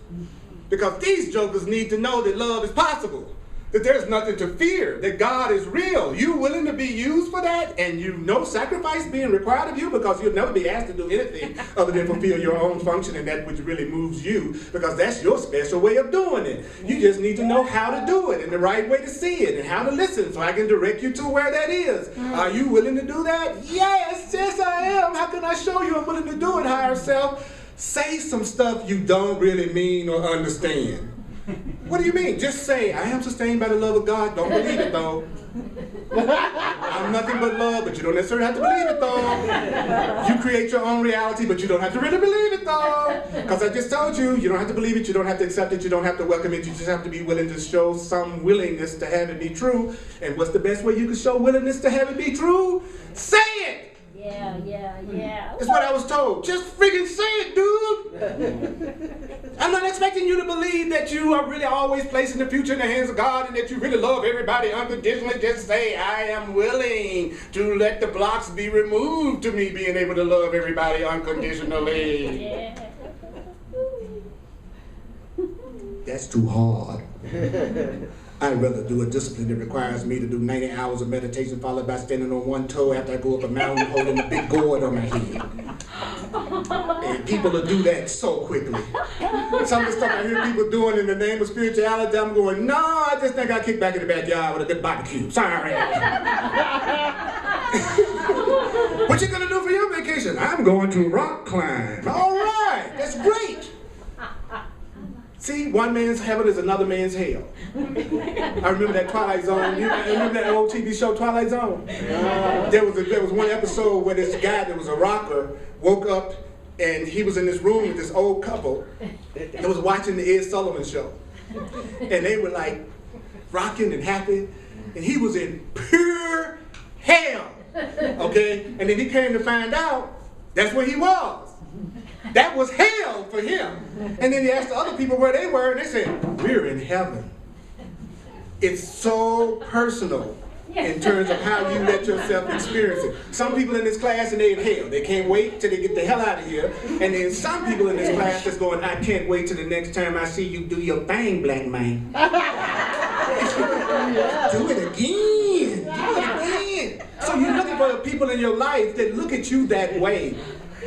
Because these jokers need to know that love is possible, that there's nothing to fear, that God is real. You willing to be used for that, and you know sacrifice being required of you, because you'll never be asked to do anything other than fulfill your own function and that which really moves you, because that's your special way of doing it. You just need to know how to do it and the right way to see it and how to listen, so I can direct you to where that is. Are you willing to do that? Yes, yes I am. How can I show you I'm willing to do it, higher self? Say some stuff you don't really mean or understand. What do you mean? Just say, I am sustained by the love of God. Don't believe it, though. I'm nothing but love, but you don't necessarily have to believe it, though. You create your own reality, but you don't have to really believe it, though. Because I just told you, you don't have to believe it, you don't have to accept it, you don't have to welcome it, you just have to be willing to show some willingness to have it be true. And what's the best way you can show willingness to have it be true? Say it! Yeah, yeah, yeah. That's what I was told. Just freaking say it, dude. I'm not expecting you to believe that you are really always placing the future in the hands of God and that you really love everybody unconditionally. Just say, I am willing to let the blocks be removed to me being able to love everybody unconditionally. Yeah. That's too hard. I'd rather do a discipline that requires me to do 90 hours of meditation followed by standing on one toe after I go up a mountain holding a big gourd on my head. And people will do that so quickly. Some of the stuff I hear people doing in the name of spirituality, I'm going, no, I just think I kick back in the backyard with a good barbecue. Sorry. What you gonna do for your vacation? I'm going to rock climb. All right, that's great. See, one man's heaven is another man's hell. I remember that Twilight Zone. You remember that old TV show Twilight Zone? There was one episode where this guy that was a rocker woke up and he was in this room with this old couple that was watching the Ed Sullivan Show. And they were like rocking and happy, and he was in pure hell. Okay? And then he came to find out that's where he was. That was hell for him. And then he asked the other people where they were, and they said, we're in heaven. It's so personal in terms of how you let yourself experience it. Some people in this class, and they're in hell. They can't wait till they get the hell out of here. And then some people in this class that's going, I can't wait till the next time I see you do your thing, black man. Do it again. Do it again. So you're looking for the people in your life that look at you that way.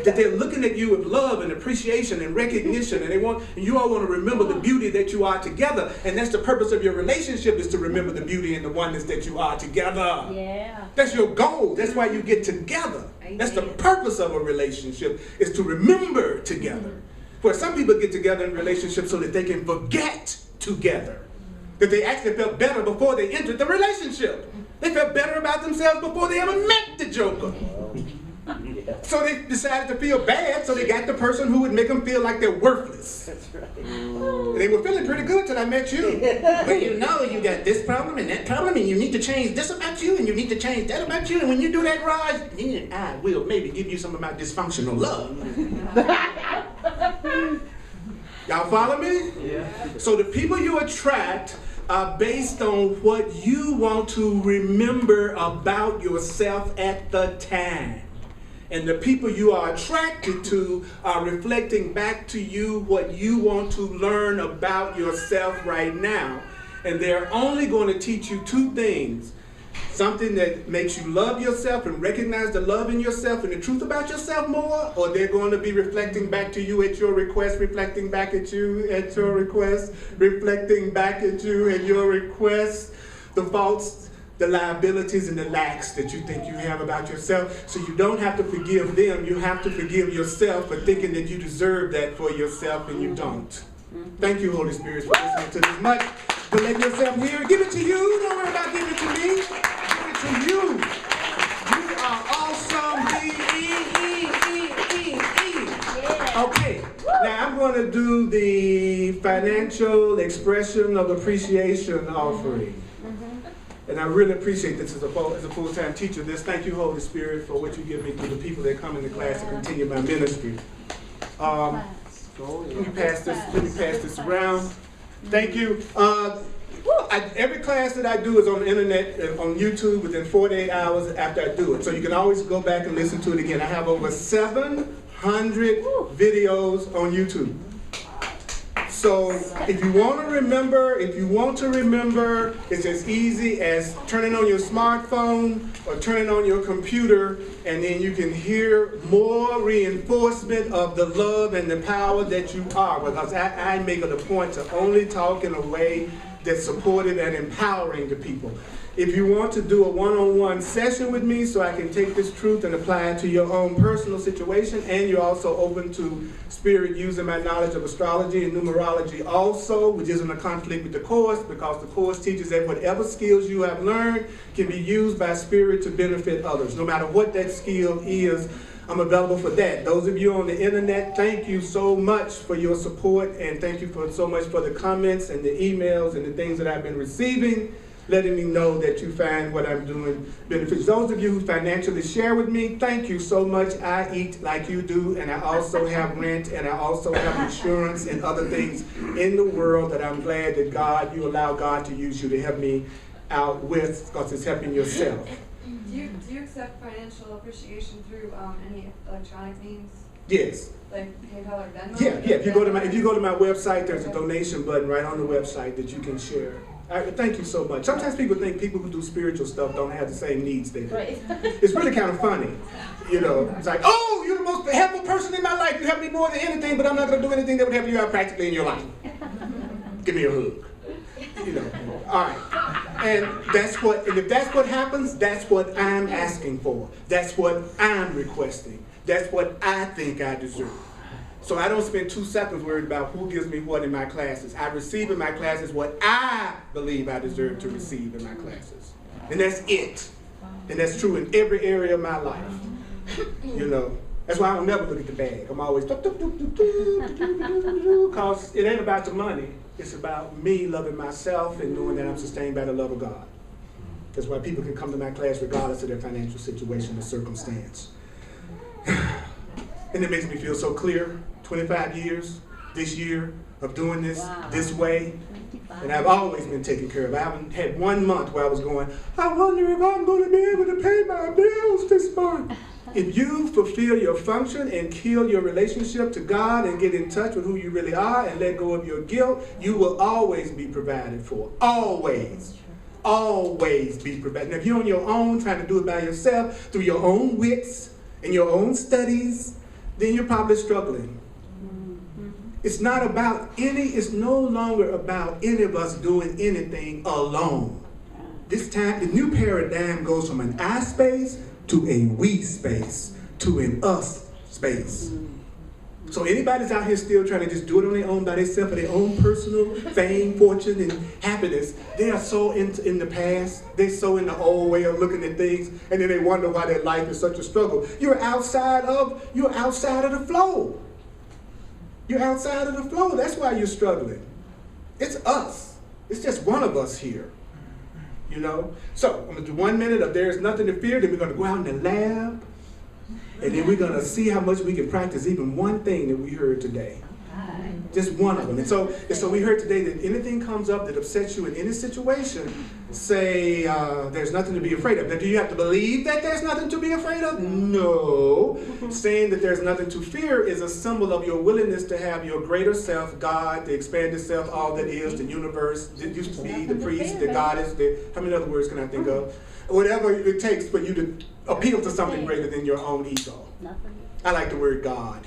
That they're looking at you with love and appreciation and recognition, and you all want to remember the beauty that you are together. And that's the purpose of your relationship, is to remember the beauty and the oneness that you are together. Yeah. That's your goal. That's why you get together. That's the purpose of a relationship, is to remember together. Where some people get together in relationships so that they can forget together. That they actually felt better before they entered the relationship. They felt better about themselves before they ever met the joker. So they decided to feel bad, so they got the person who would make them feel like they're worthless. That's right. They were feeling pretty good till I met you. But you know you got this problem and that problem, and you need to change this about you, and you need to change that about you, and when you do that, Raj, then I will maybe give you some of my dysfunctional love. Y'all follow me? Yeah. So the people you attract are based on what you want to remember about yourself at the time. And the people you are attracted to are reflecting back to you what you want to learn about yourself right now. And they're only going to teach you two things. Something that makes you love yourself and recognize the love in yourself and the truth about yourself more, or they're going to be reflecting back to you at your request, reflecting back at you at your request, reflecting back at you at your request, the faults, the liabilities, and the lacks that you think you have about yourself. So you don't have to forgive them, you have to forgive yourself for thinking that you deserve that for yourself and you don't. Thank you, Holy Spirit, for listening to this much. But let yourself hear. Give it to you. Don't worry about giving it to me. Give it to you. You are awesome. Yeah. Okay. Now I'm going to do the financial expression of appreciation offering. And I really appreciate this as a full-time teacher. Thank you, Holy Spirit, for what you give me through the people that come into class to continue my ministry. Let me pass this around. Thank you. Every class that I do is on the internet, on YouTube, within 48 hours after I do it. So you can always go back and listen to it again. I have over 700 videos on YouTube. So if you want to remember, it's as easy as turning on your smartphone or turning on your computer, and then you can hear more reinforcement of the love and the power that you are. Because I make it a point to only talk in a way that's supportive and empowering to people. If you want to do a one-on-one session with me so I can take this truth and apply it to your own personal situation, and you're also open to Spirit using my knowledge of astrology and numerology also, which isn't a conflict with the course, because the course teaches that whatever skills you have learned can be used by Spirit to benefit others. No matter what that skill is, I'm available for that. Those of you on the internet, thank you so much for your support, and thank you so much for the comments and the emails and the things that I've been receiving, letting me know that you find what I'm doing benefits. Those of you who financially share with me, thank you so much. I eat like you do, and I also have rent, and I also have insurance and other things in the world that I'm glad that you allow God to use you to help me out with, because it's helping yourself. Do you accept financial appreciation through any electronic means? Yes. Like PayPal or Venmo? Yeah. If you go to my website, there's a donation button right on the website that you can share. Thank you so much. Sometimes people think people who do spiritual stuff don't have the same needs they do. Right. It's really kind of funny. You know, it's like, oh, you're the most helpful person in my life. You help me more than anything, but I'm not going to do anything that would help you out practically in your life. Give me a hug. You know, all right. And if that's what happens, that's what I'm asking for. That's what I'm requesting. That's what I think I deserve. So I don't spend 2 seconds worried about who gives me what in my classes. I receive in my classes what I believe I deserve to receive in my classes. And that's it. And that's true in every area of my life. You know, that's why I don't never look at the bag. I'm always because it ain't about the money. It's about me loving myself and knowing that I'm sustained by the love of God. That's why people can come to my class regardless of their financial situation or circumstance. And it makes me feel so clear. 25 years this year of doing this this way. And I've always been taken care of. I haven't had 1 month where I was going, I wonder if I'm going to be able to pay my bills this month. If you fulfill your function and kill your relationship to God and get in touch with who you really are and let go of your guilt, you will always be provided for. Always. Always be provided. Now, if you're on your own, trying to do it by yourself, through your own wits and your own studies, then you're probably struggling. It's no longer about any of us doing anything alone. This time, the new paradigm goes from an I space to a we space to an us space. So anybody's out here still trying to just do it on their own by themselves for their own personal fame, fortune, and happiness, they are so in the past. They're so in the old way of looking at things, and then they wonder why their life is such a struggle. You're outside of the flow. You're outside of the flow. That's why you're struggling. It's us. It's just one of us here. You know? So I'm going to do 1 minute of There's Nothing to Fear. Then we're going to go out in the lab. And then we're going to see how much we can practice even one thing that we heard today. Just one of them. And so we heard today that anything comes up that upsets you in any situation, say there's nothing to be afraid of. Now, do you have to believe that there's nothing to be afraid of? No. Saying that there's nothing to fear is a symbol of your willingness to have your greater self, God, the expanded self, all that is, the universe, that used to be, the priest, the goddess, how many other words can I think of? Whatever it takes for you to appeal to something greater than your own ego. I like the word God,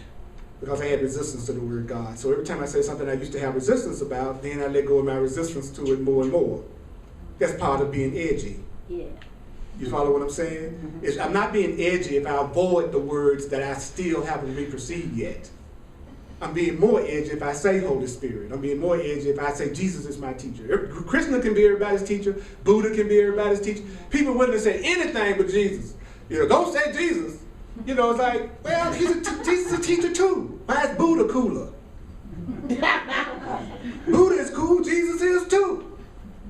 because I had resistance to the word God. So every time I say something I used to have resistance about, then I let go of my resistance to it more and more. That's part of being edgy. Yeah. You follow what I'm saying? I'm not being edgy if I avoid the words that I still haven't re-perceived yet. I'm being more edgy if I say Holy Spirit. I'm being more edgy if I say Jesus is my teacher. Krishna can be everybody's teacher. Buddha can be everybody's teacher. People willing to say anything but Jesus. Don't say Jesus. It's like, well, Jesus is a teacher too. Why is Buddha cooler? Buddha is cool, Jesus is too.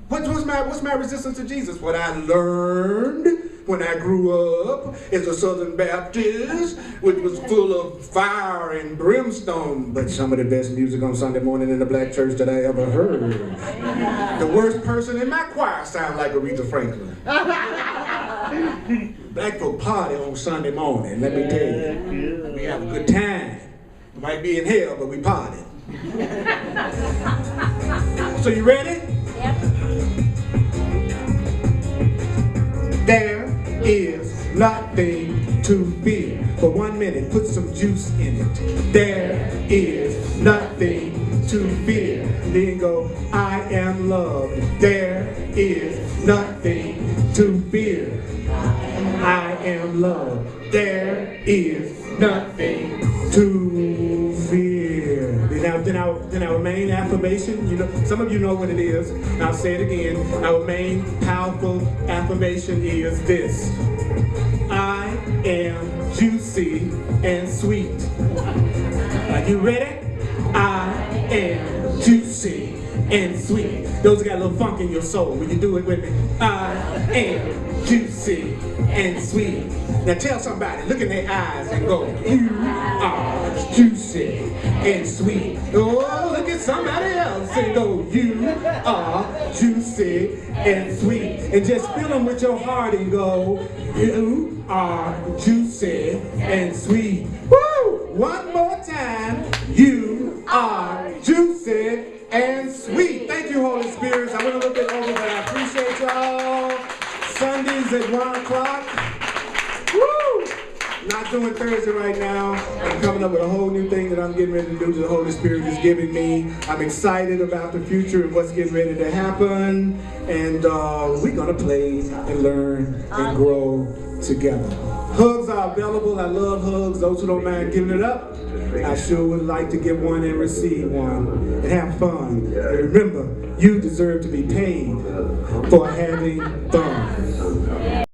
What's my resistance to Jesus? What I learned when I grew up as a Southern Baptist, which was full of fire and brimstone, but some of the best music on Sunday morning in the black church that I ever heard. The worst person in my choir sound like Aretha Franklin. Black folk party on Sunday morning, let me tell you. We have a good time. We might be in hell, but we party. So you ready? Yep. There is nothing to fear. For 1 minute, put some juice in it. There is nothing to fear. Then go, I am loved. There is nothing to fear. I am loved. There is nothing to fear. Then our main affirmation, some of you know what it is. I'll say it again. Our main powerful affirmation is this. I am juicy and sweet. Are you ready? I am juicy and sweet. Those got a little funk in your soul. Will you do it with me? I am juicy and sweet. Now tell somebody, look in their eyes and go, you are juicy and sweet. Oh, look at somebody else and go, you are juicy and sweet. And just fill them with your heart and go, you are juicy and sweet. Woo! One more time, you are juicy and sweet. Thank you, Holy Spirit. I went a little bit over, but I appreciate y'all. Sundays at 1 o'clock. Woo! Not doing Thursday right now. I'm coming up with a whole new thing that I'm getting ready to do that the Holy Spirit is giving me. I'm excited about the future and what's getting ready to happen. And we're going to play and learn and grow together. Hugs are available. I love hugs. Those who don't mind giving it up, I sure would like to give one and receive one. And have fun. And remember, you deserve to be paid for having fun.